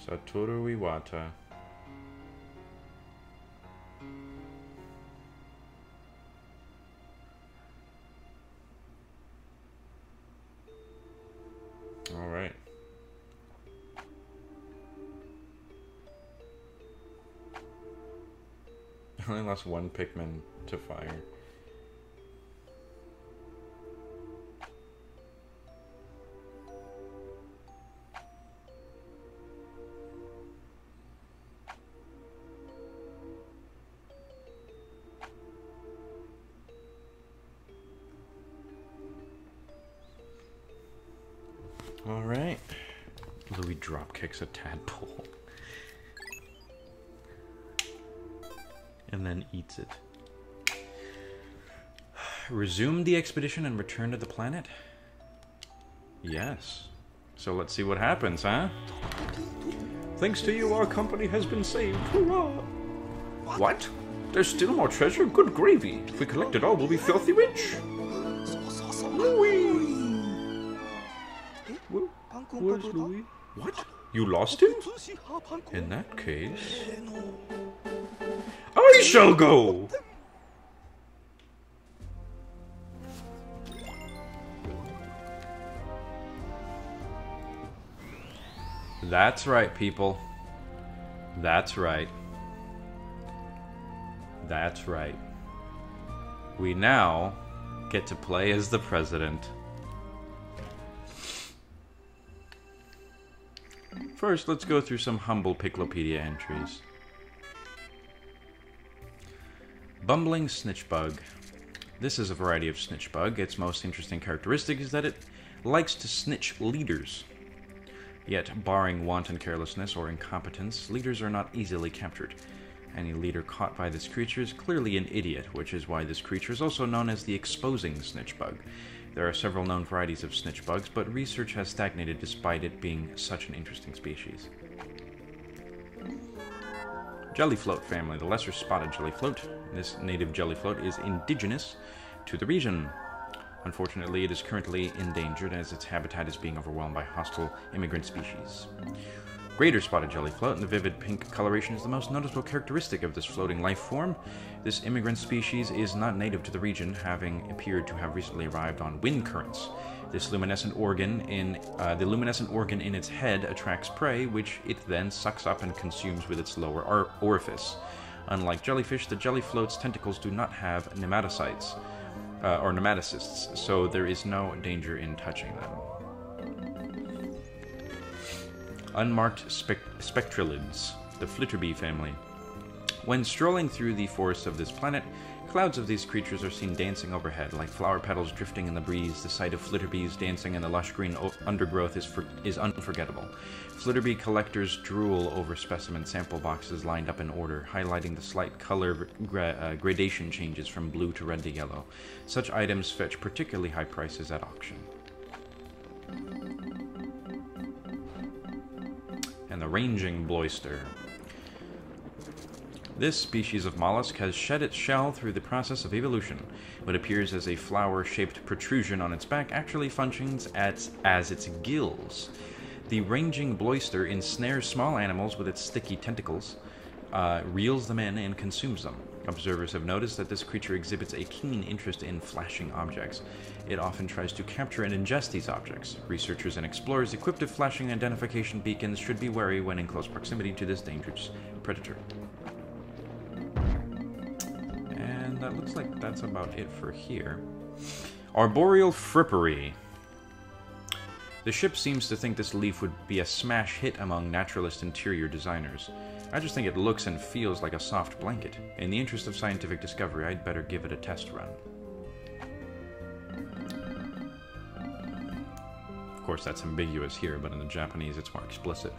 Satoru Iwata. All right. I only lost one Pikmin to fire. Alright. Louis drop kicks a tadpole. And then eats it. Resume the expedition and return to the planet? Yes. So let's see what happens, huh? Thanks to you, our company has been saved. Hurrah! What? There's still more treasure? Good gravy. If we collect it all, we'll be filthy rich. Louis! Where's Louis? What? You lost him? In that case... I shall go! That's right, people. That's right. That's right. We now get to play as the president. First, let's go through some humble Piclopedia entries. Bumbling Snitchbug. This is a variety of snitchbug. Its most interesting characteristic is that it likes to snitch leaders. Yet, barring wanton carelessness or incompetence, leaders are not easily captured. Any leader caught by this creature is clearly an idiot, which is why this creature is also known as the exposing snitchbug. There are several known varieties of snitchbugs, but research has stagnated despite it being such an interesting species. Jellyfloat family, the lesser spotted jellyfloat. This native jellyfloat is indigenous to the region. Unfortunately, it is currently endangered as its habitat is being overwhelmed by hostile immigrant species. Greater spotted jellyfloat, and the vivid pink coloration is the most noticeable characteristic of this floating life form. This immigrant species is not native to the region, having appeared to have recently arrived on wind currents. This luminescent organ the luminescent organ in its head attracts prey, which it then sucks up and consumes with its lower orifice. Unlike jellyfish, the jellyfloat's tentacles do not have nematocytes, or nematocysts, so there is no danger in touching them. Unmarked spectralids, the flitterbee family. When strolling through the forests of this planet, clouds of these creatures are seen dancing overhead, like flower petals drifting in the breeze. The sight of flitterbees dancing in the lush green undergrowth is unforgettable. Flitterbee collectors drool over specimen sample boxes lined up in order, highlighting the slight color gradation changes from blue to red to yellow. Such items fetch particularly high prices at auction. And the ranging bloister. This species of mollusk has shed its shell through the process of evolution. What appears as a flower-shaped protrusion on its back actually functions as its gills. The ranging bloister ensnares small animals with its sticky tentacles, reels them in, and consumes them. Observers have noticed that this creature exhibits a keen interest in flashing objects. It often tries to capture and ingest these objects. Researchers and explorers equipped with flashing identification beacons should be wary when in close proximity to this dangerous predator. And And that looks like that's about it for here. Arboreal Frippery. The ship seems to think this leaf would be a smash hit among naturalist interior designers. I just think it looks and feels like a soft blanket. In the interest of scientific discovery, I'd better give it a test run. Of course, that's ambiguous here, but in the Japanese it's more explicit.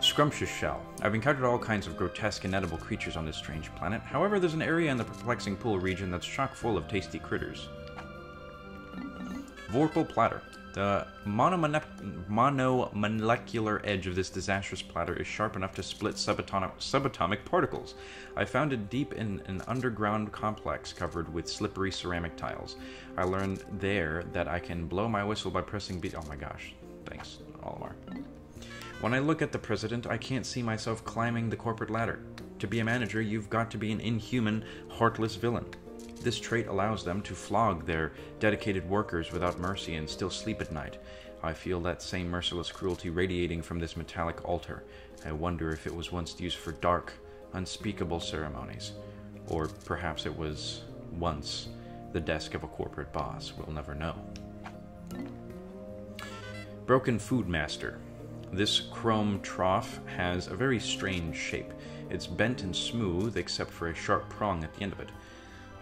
Scrumptious shell. I've encountered all kinds of grotesque and edible creatures on this strange planet. However, there's an area in the perplexing pool region that's chock full of tasty critters. Vorpal platter. The monomolecular edge of this disastrous platter is sharp enough to split subatomic particles. I found it deep in an underground complex covered with slippery ceramic tiles. I learned there that I can blow my whistle by pressing B. Oh my gosh. Thanks, Olimar. When I look at the president, I can't see myself climbing the corporate ladder. To be a manager, you've got to be an inhuman, heartless villain. This trait allows them to flog their dedicated workers without mercy and still sleep at night. I feel that same merciless cruelty radiating from this metallic altar. I wonder if it was once used for dark, unspeakable ceremonies. Or perhaps it was once the desk of a corporate boss. We'll never know. Broken Food Master. This chrome trough has a very strange shape. It's bent and smooth except for a sharp prong at the end of it.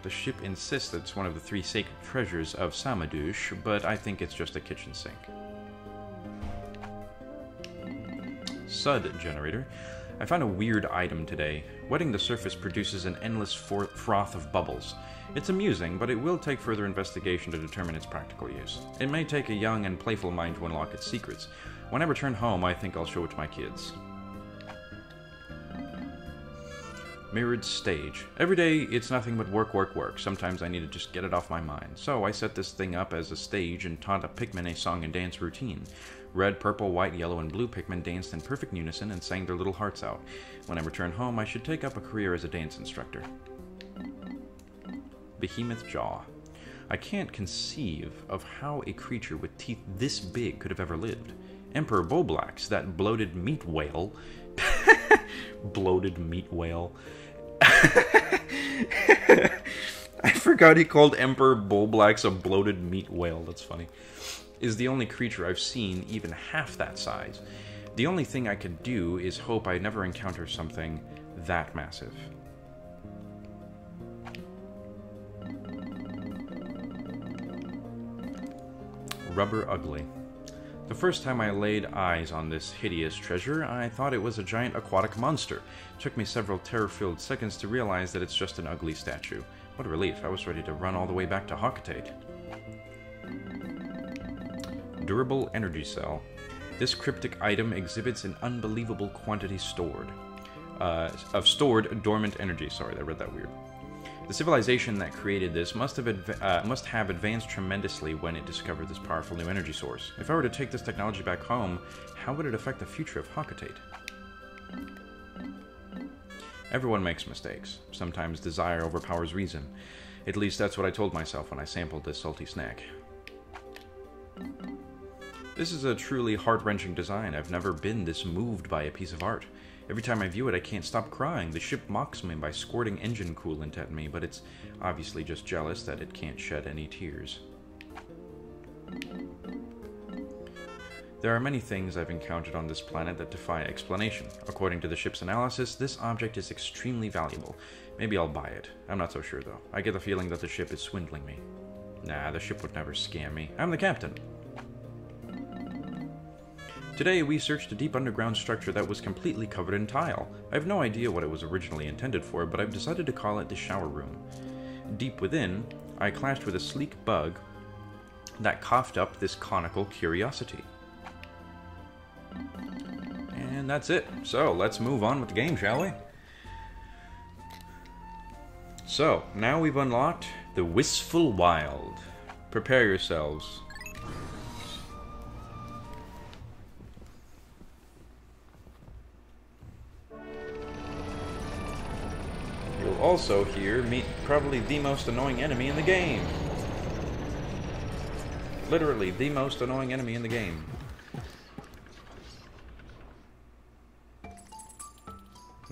The ship insists that it's one of the 3 sacred treasures of Samadush, but I think it's just a kitchen sink. Sud generator. I found a weird item today. Wetting the surface produces an endless froth of bubbles. It's amusing, but it will take further investigation to determine its practical use. It may take a young and playful mind to unlock its secrets. When I return home, I think I'll show it to my kids. Mirrored stage. Every day, it's nothing but work, work, work. Sometimes I need to just get it off my mind. So I set this thing up as a stage and taught a Pikmin a song and dance routine. Red, purple, white, yellow, and blue Pikmin danced in perfect unison and sang their little hearts out. When I return home, I should take up a career as a dance instructor. Behemoth Jaw. I can't conceive of how a creature with teeth this big could have ever lived. Emperor Boblax, that bloated meat whale... bloated meat whale... I forgot he called Emperor Boblax a bloated meat whale. That's funny. Is the only creature I've seen even half that size. The only thing I could do is hope I never encounter something that massive. Rubber Ugly. The first time I laid eyes on this hideous treasure, I thought it was a giant aquatic monster. It took me several terror-filled seconds to realize that it's just an ugly statue. What a relief, I was ready to run all the way back to Hockatate. Durable Energy Cell. This cryptic item exhibits an unbelievable quantity of stored dormant energy. Sorry, I read that weird. The civilization that created this must have advanced tremendously when it discovered this powerful new energy source. If I were to take this technology back home, how would it affect the future of Hockatate? Everyone makes mistakes. Sometimes desire overpowers reason. At least that's what I told myself when I sampled this salty snack. This is a truly heart-wrenching design. I've never been this moved by a piece of art. Every time I view it, I can't stop crying. The ship mocks me by squirting engine coolant at me, but it's obviously just jealous that it can't shed any tears. There are many things I've encountered on this planet that defy explanation. According to the ship's analysis, this object is extremely valuable. Maybe I'll buy it. I'm not so sure, though. I get the feeling that the ship is swindling me. Nah, the ship would never scam me. I'm the captain. Today, we searched a deep underground structure that was completely covered in tile. I have no idea what it was originally intended for, but I've decided to call it the shower room. Deep within, I clashed with a sleek bug that coughed up this conical curiosity. And that's it. So, let's move on with the game, shall we? So, now we've unlocked the Wistful Wild. Prepare yourselves. You'll also here meet probably the most annoying enemy in the game. Literally, the most annoying enemy in the game.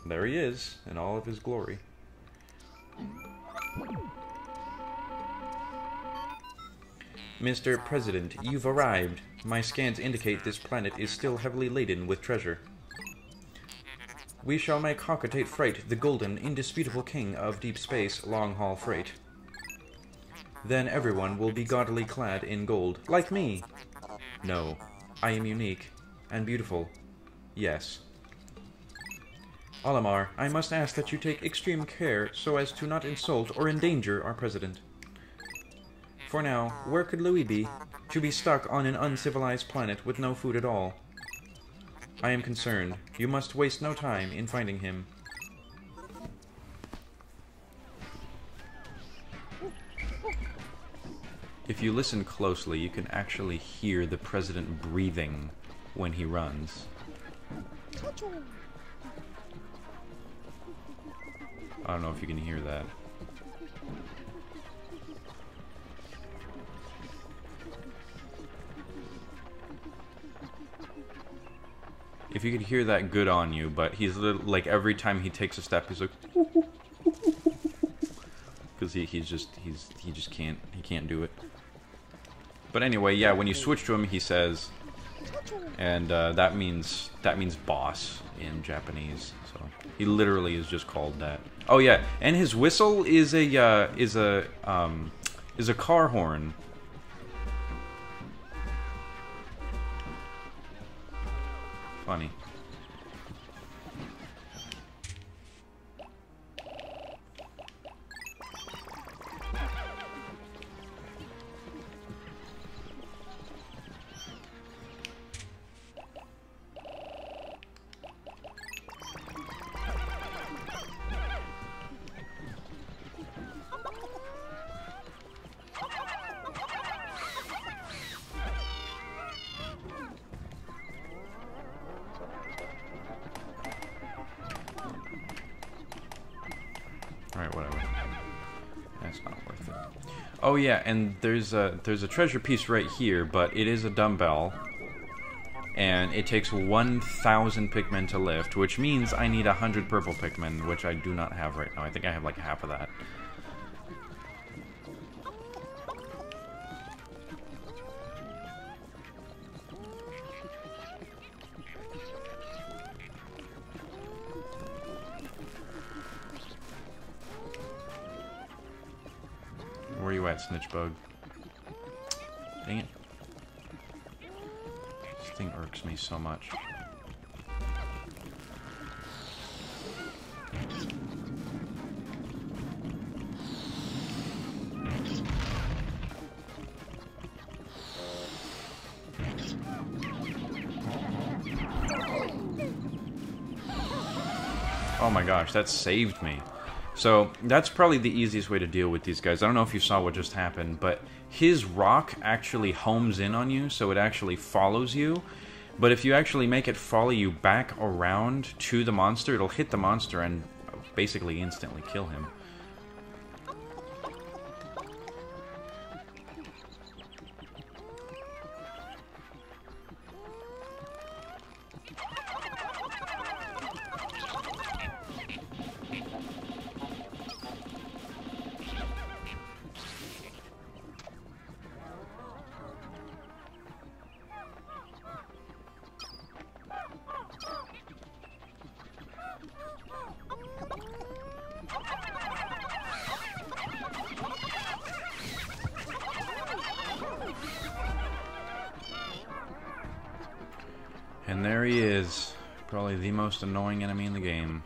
There he is, in all of his glory. Mr. President, you've arrived. My scans indicate this planet is still heavily laden with treasure. We shall make Hawkatate Freight the golden, indisputable king of deep space long-haul freight. Then everyone will be gaudily clad in gold, like me. No, I am unique and beautiful. Yes. Olimar, I must ask that you take extreme care so as to not insult or endanger our president. For now, where could Louis be? To be stuck on an uncivilized planet with no food at all. I am concerned. You must waste no time in finding him. If you listen closely, you can actually hear the president breathing when he runs. I don't know if you can hear that. If you could hear that, good on you, but he's like every time he takes a step he's like because he just can't do it. But anyway, yeah, when you switch to him he says, and that means boss in Japanese. So he literally is just called that. Oh yeah, and his whistle is a car horn. Funny. Alright, whatever. That's not worth it. Oh yeah, and there's a treasure piece right here, but it is a dumbbell. And it takes 1,000 Pikmin to lift, which means I need 100 purple Pikmin, which I do not have right now. I think I have like half of that. Where you at, Snitchbug? Dang it. This thing irks me so much. Oh my gosh, that saved me. So, that's probably the easiest way to deal with these guys. I don't know if you saw what just happened, but his rock actually homes in on you, so it actually follows you. But if you actually make it follow you back around to the monster, it'll hit the monster and basically instantly kill him. And there he is. Probably the most annoying enemy in the game.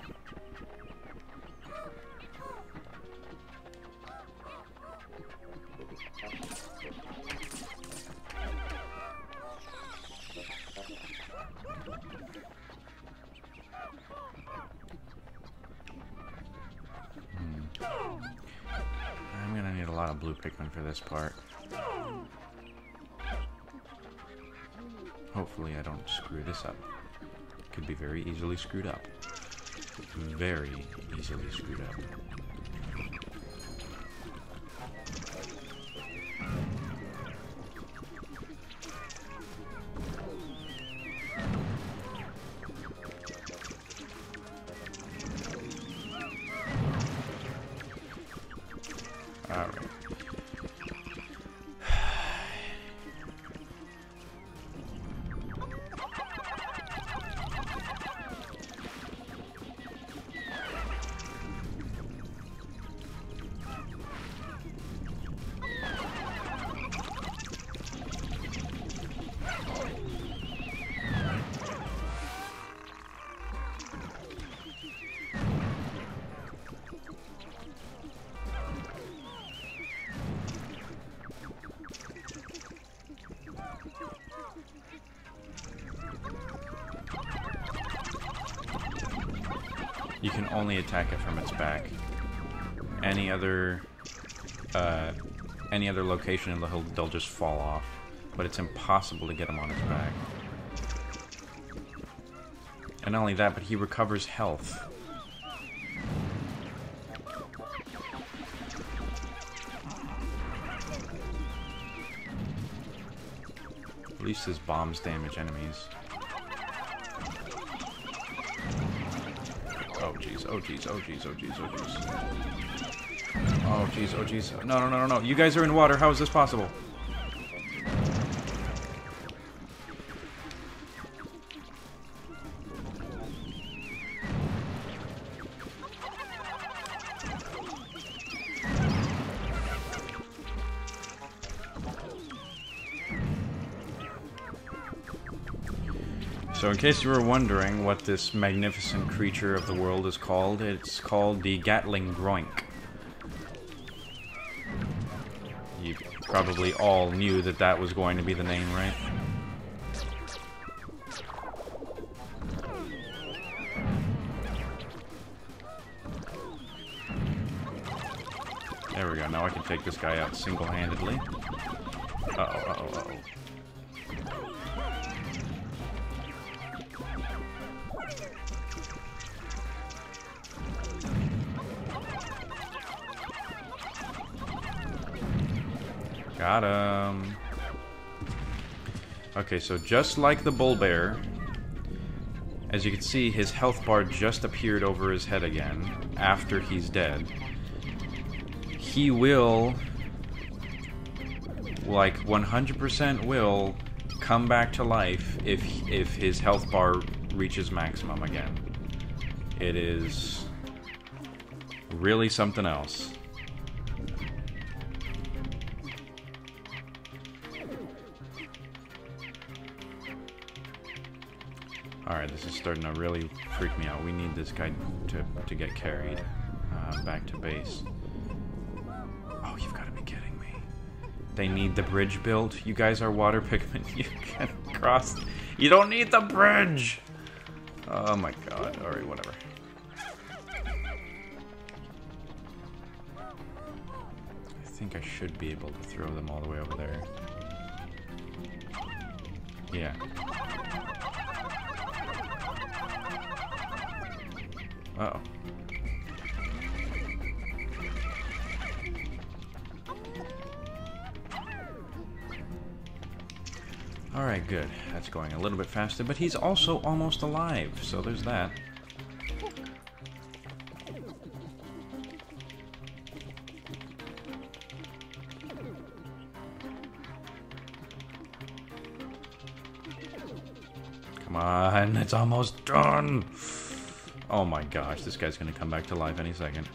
I'm gonna need a lot of blue Pikmin for this part. Hopefully I don't screw this up. Could be very easily screwed up. Very easily screwed up. Alright. can only attack it from its back. Any other location in the hill, they'll just fall off. But it's impossible to get him on his back. And not only that, but he recovers health. At least his bombs damage enemies. Oh jeez, oh jeez, oh jeez, oh jeez, oh jeez. Oh jeez, oh jeez. No, no, no, no, no. You guys are in water. How is this possible? So in case you were wondering what this magnificent creature of the world is called, it's called the Gatling Groink. You probably all knew that that was going to be the name, right? There we go, now I can take this guy out single-handedly. Uh-oh, uh-oh, uh-oh. Got him. Okay, so just like the bull bear, as you can see, his health bar just appeared over his head again after he's dead. He will, like 100% will, come back to life if his health bar reaches maximum again. It is really something else. Alright, this is starting to really freak me out. We need this guy to get carried back to base. Oh, you've got to be kidding me. They need the bridge built? You guys are water Pikmin. You can cross. You don't need the bridge! Oh my god. Alright, whatever. I think I should be able to throw them all the way over there. Yeah. Uh-oh. Alright, good. That's going a little bit faster, but he's also almost alive, so there's that. Come on, it's almost done! Oh my gosh, this guy's gonna come back to life any second.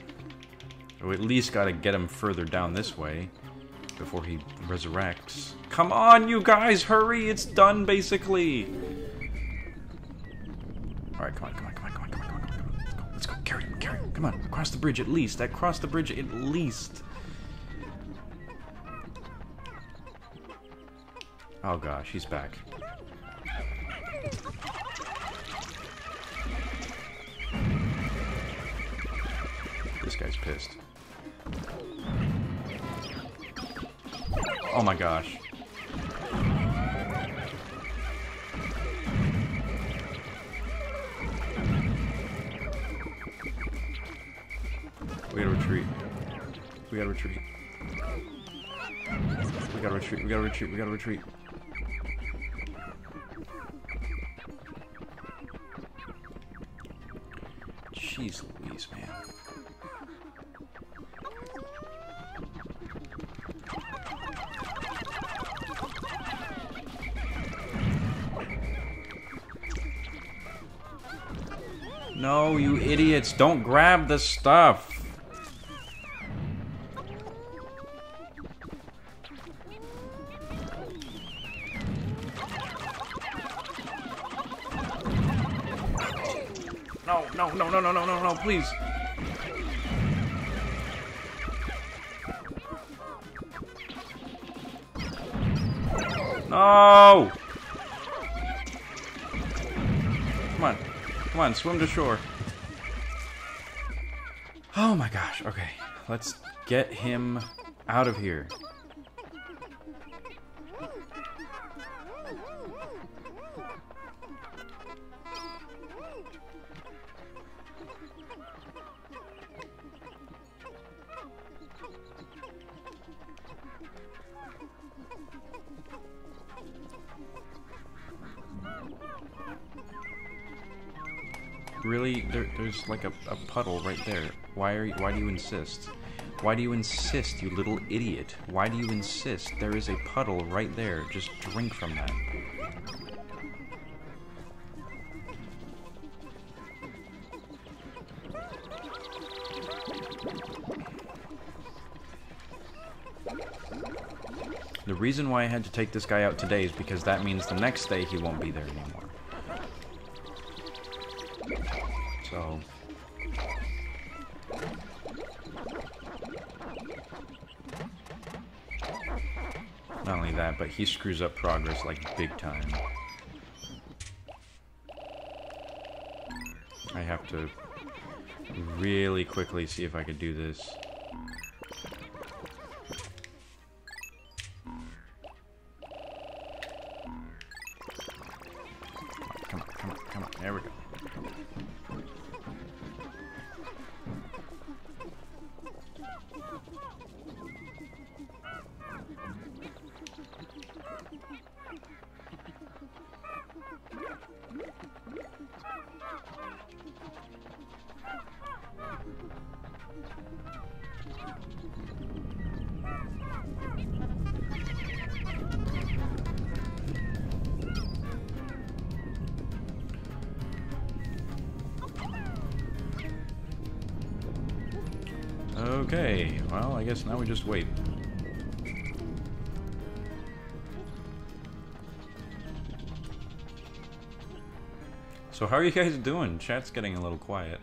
We at least gotta get him further down this way before he resurrects. Come on, you guys, hurry! It's done, basically! Alright, come on, come on, come on, come on, come on, come on, come on. Let's go, carry him, carry him. Come on, across the bridge at least. Across the bridge at least. Oh gosh, he's back. This guy's pissed. Oh my gosh. We gotta retreat. We gotta retreat. We gotta retreat. We gotta retreat. We gotta retreat. Jeez Louise, man. No, you idiots, don't grab the stuff. No, no, no, no, no, no, no, no, please. No! Come on. Come on, swim to shore. Oh my gosh, okay. Let's get him out of here. Really? There's like a puddle right there. Why do you insist? Why do you insist, you little idiot? Why do you insist? There is a puddle right there. Just drink from that. The reason why I had to take this guy out today is because that means the next day he won't be there anymore. So... not only that, but he screws up progress like big time. I have to really quickly see if I could do this. Come on, come on, come on. There we go. Okay, well, I guess now we just wait. So how are you guys doing? Chat's getting a little quiet.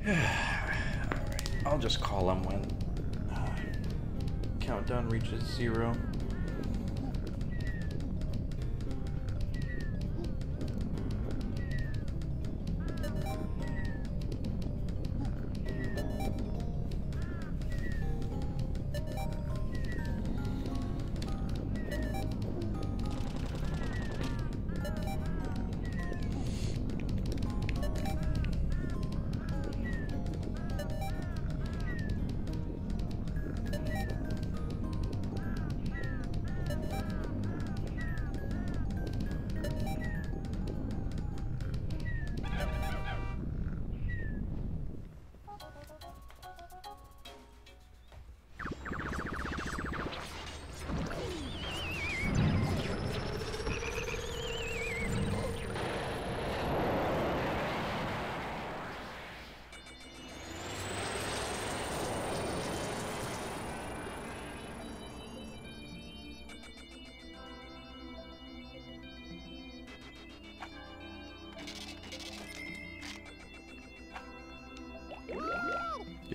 Alright, I'll just call him when countdown reaches 0.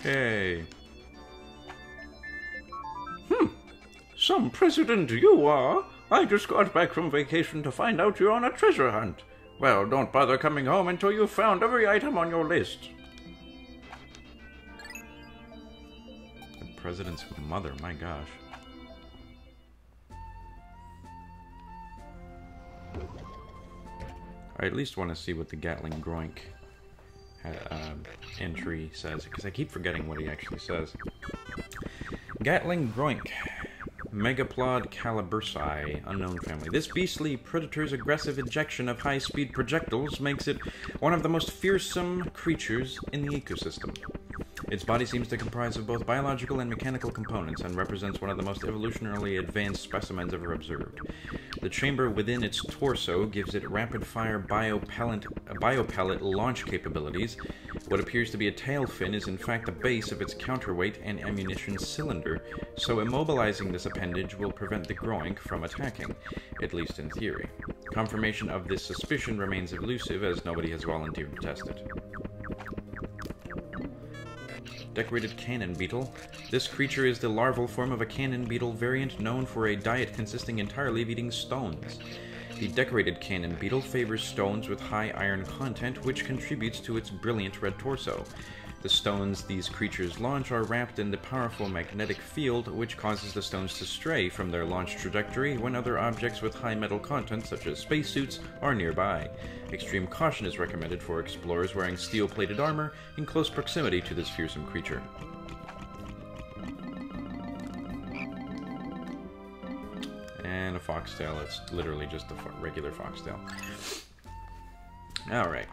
Yay. Some president you are. I just got back from vacation to find out you're on a treasure hunt. Well, don't bother coming home until you've found every item on your list. The president's mother, my gosh. I at least want to see what the Gatling Groink entry says, because I keep forgetting what he actually says. Gatling Groink. Megaplod calibursi, unknown family. This beastly predator's aggressive ejection of high-speed projectiles makes it one of the most fearsome creatures in the ecosystem. Its body seems to comprise of both biological and mechanical components and represents one of the most evolutionarily advanced specimens ever observed. The chamber within its torso gives it rapid-fire biopellet launch capabilities, What appears to be a tail fin is in fact the base of its counterweight and ammunition cylinder, so immobilizing this appendage will prevent the groink from attacking, at least in theory. Confirmation of this suspicion remains elusive, as nobody has volunteered to test it. Decorated cannon beetle. This creature is the larval form of a cannon beetle variant known for a diet consisting entirely of eating stones. The decorated cannon beetle favors stones with high iron content, which contributes to its brilliant red torso. The stones these creatures launch are wrapped in the powerful magnetic field, which causes the stones to stray from their launch trajectory when other objects with high metal content, such as spacesuits, are nearby. Extreme caution is recommended for explorers wearing steel-plated armor in close proximity to this fearsome creature. And a foxtail. It's literally just a regular foxtail. Alright.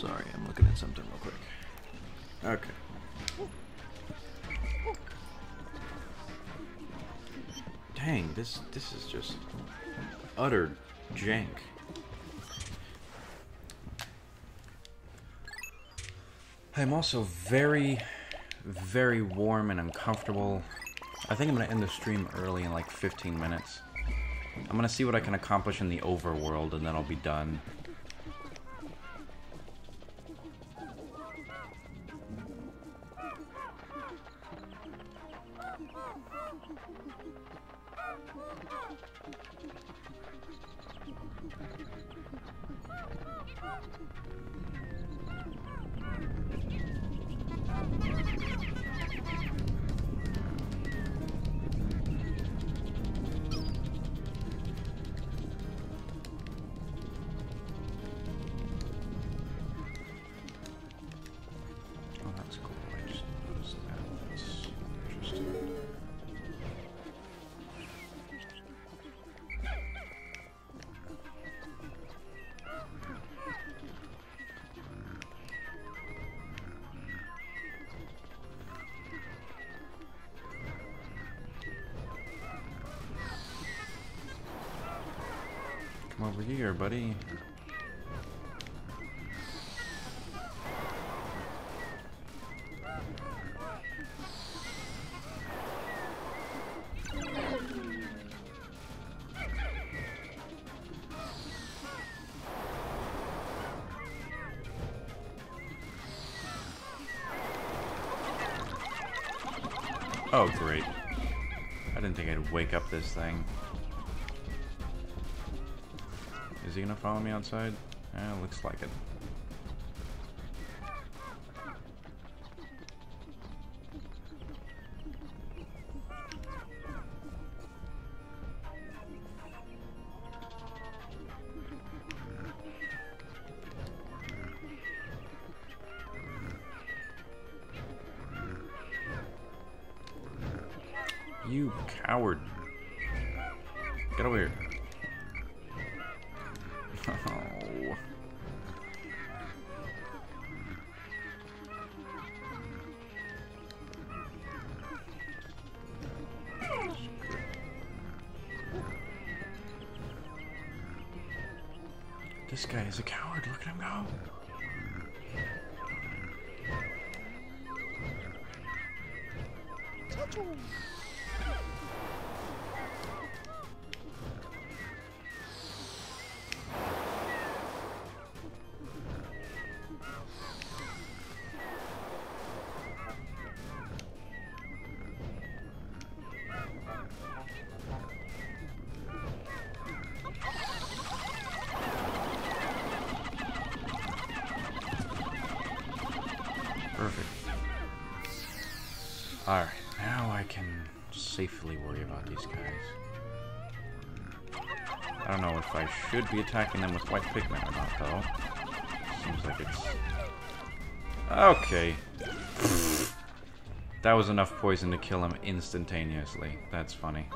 Sorry, I'm looking at something real quick. Okay. Dang, this is just utter jank. I'm also very, very warm and uncomfortable. I think I'm gonna end the stream early in like 15 minutes. I'm gonna see what I can accomplish in the overworld and then I'll be done. Come over here, buddy. Oh, great. I didn't think I'd wake up this thing. Is he gonna follow me outside? Looks like it. You coward. Get over here. Oh. This guy is a coward. Look at him go. Perfect. Alright, now I can safely worry about these guys. I don't know if I should be attacking them with white Pikmin or not, though. Seems like it's... Okay. That was enough poison to kill him instantaneously. That's funny.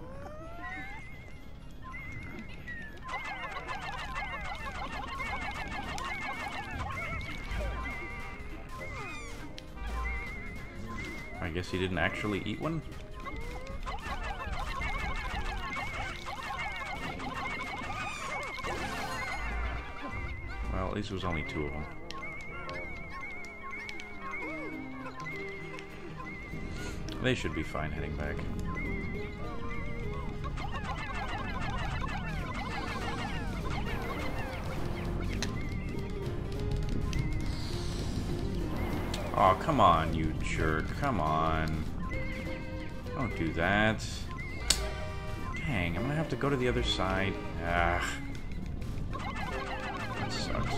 I guess he didn't actually eat one? Well, at least it was only 2 of them. They should be fine heading back. Oh, come on, you jerk. Come on. Don't do that. Dang, I'm gonna have to go to the other side. Ah. That sucks.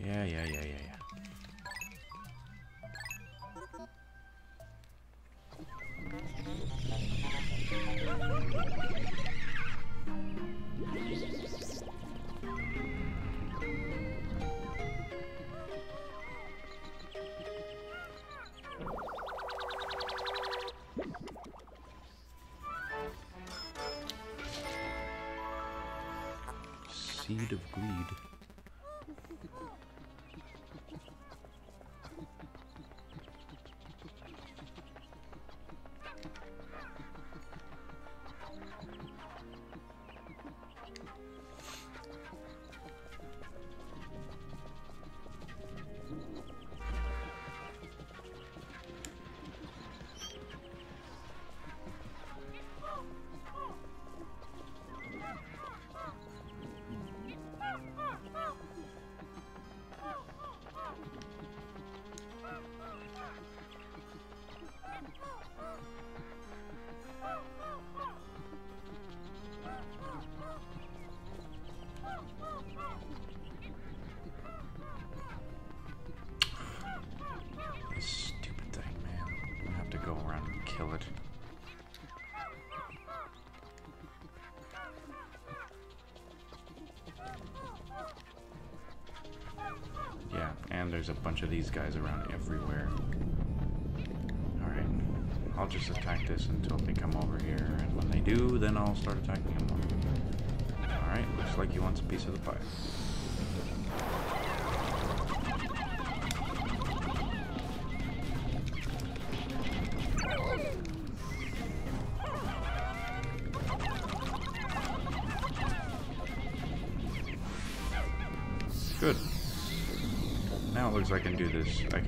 Yeah. Seed of greed. Kill it. Yeah, and there's a bunch of these guys around everywhere. Alright, I'll just attack this until they come over here, and when they do, then I'll start attacking them more. Alright, looks like he wants a piece of the pie. Good. Now it looks like I can do this safely.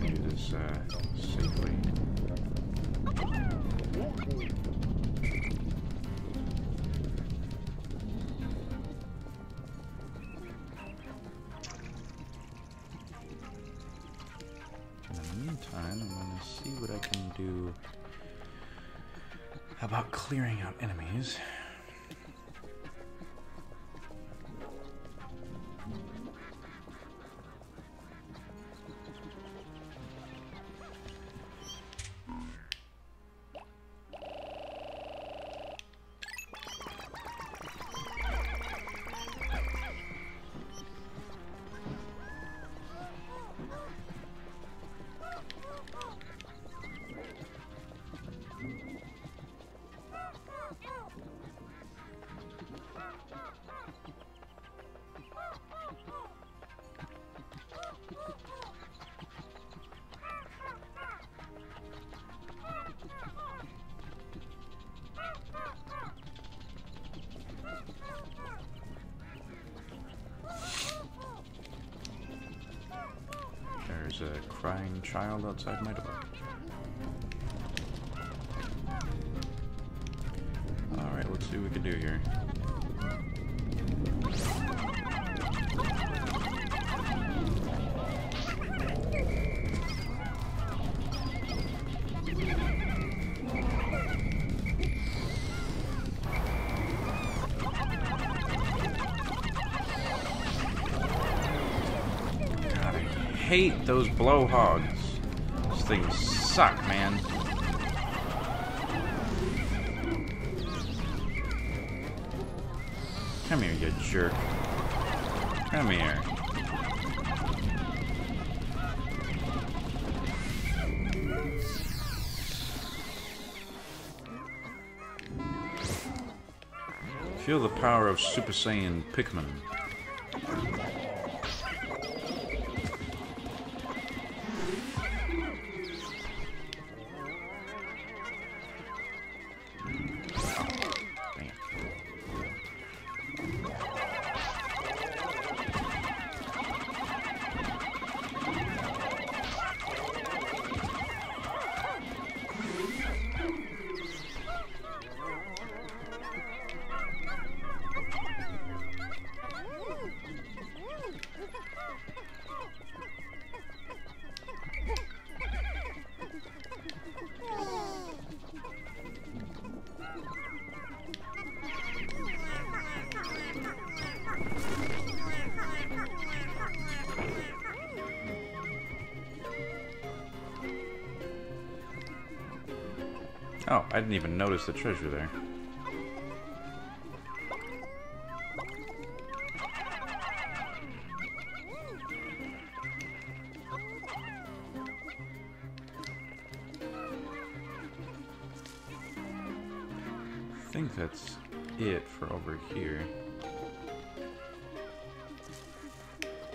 In the meantime, I'm going to see what I can do about clearing out enemies. There's a crying child outside my door. Alright, let's see what we can do here. I hate those blowhogs. Those things suck, man. Come here, you jerk. Come here. Feel the power of Super Saiyan Pikmin. Oh, I didn't even notice the treasure there. I think that's it for over here.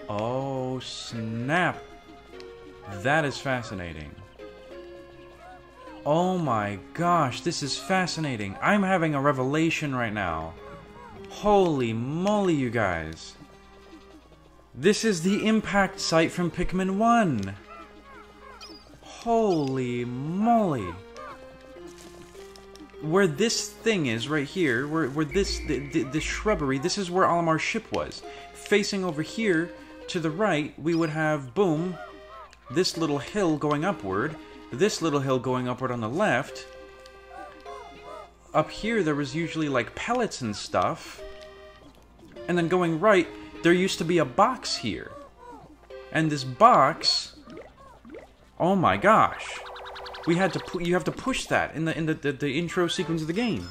Oh, snap! That is fascinating. Oh my gosh, this is fascinating. I'm having a revelation right now. Holy moly, you guys. This is the impact site from Pikmin 1. Holy moly. Where this thing is right here, where this, the shrubbery, this is where Alamar's ship was. Facing over here, to the right, we would have, boom, this little hill going upward. This little hill going upward on the left. Up here, there was usually like pellets and stuff. And then going right, there used to be a box here. And this box, oh my gosh, we had to you have to push that in the intro sequence of the game.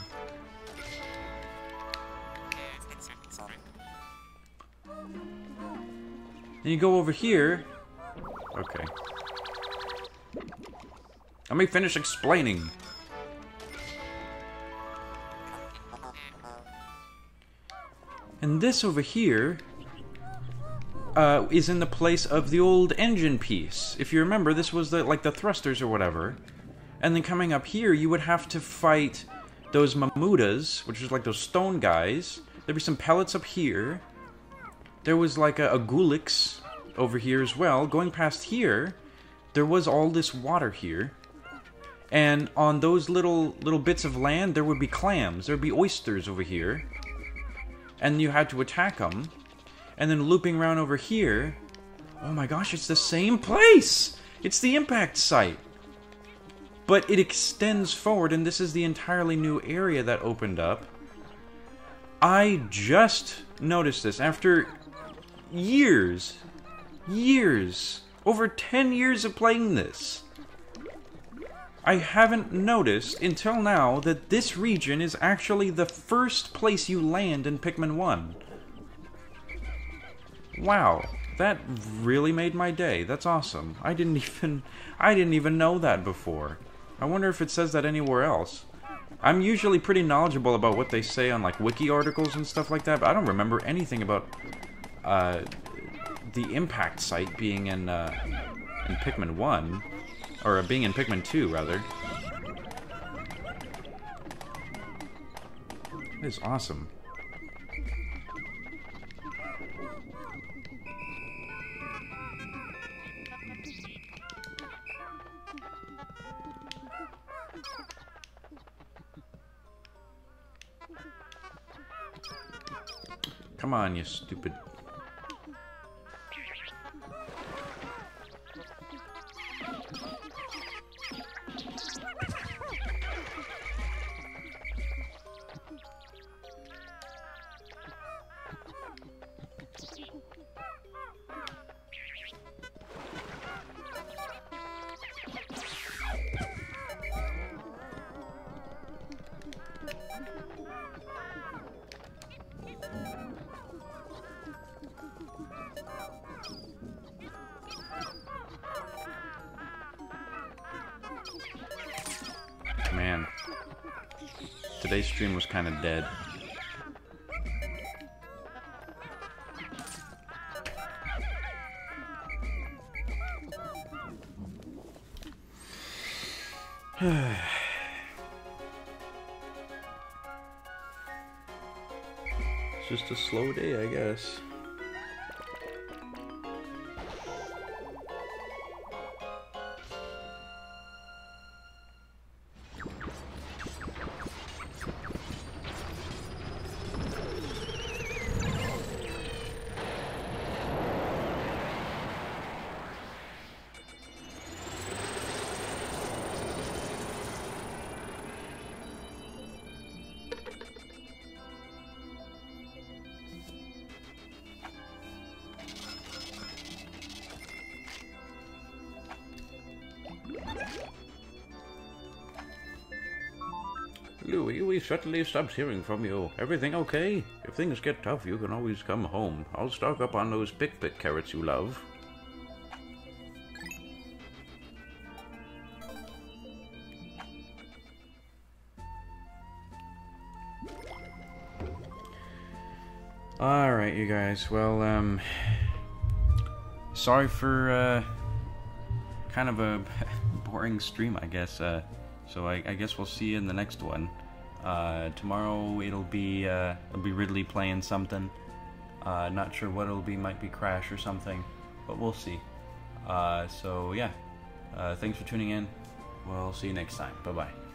Then you go over here. Okay. Let me finish explaining. And this over here is in the place of the old engine piece. If you remember, this was like the thrusters or whatever. And then coming up here, you would have to fight those Mamudas, which is like those stone guys. There'd be some pellets up here. There was like a Gulix over here as well. Going past here, there was all this water here. And on those little bits of land, there would be clams. There would be oysters over here. And you had to attack them. And then looping around over here... Oh my gosh, it's the same place! It's the impact site! But it extends forward, and this is the entirely new area that opened up. I just noticed this after years, over 10 years of playing this. I haven't noticed until now that this region is actually the first place you land in Pikmin 1. Wow, that really made my day. That's awesome. I didn't even know that before. I wonder if it says that anywhere else. I'm usually pretty knowledgeable about what they say on like wiki articles and stuff like that, but I don't remember anything about the impact site being in Pikmin 1. Or being in Pikmin 2, rather. It is awesome. Come on, you stupid... Man, today's stream was kind of dead. It's just a slow day, I guess. Louie, we certainly stopped hearing from you. Everything okay? If things get tough, you can always come home. I'll stock up on those pick carrots you love. Alright, you guys. Well, sorry for, kind of a boring stream, I guess. So I guess we'll see you in the next one. Tomorrow it'll be Ridley playing something. Not sure what it'll be. Might be Crash or something, but we'll see. So yeah, thanks for tuning in. We'll see you next time. Bye bye.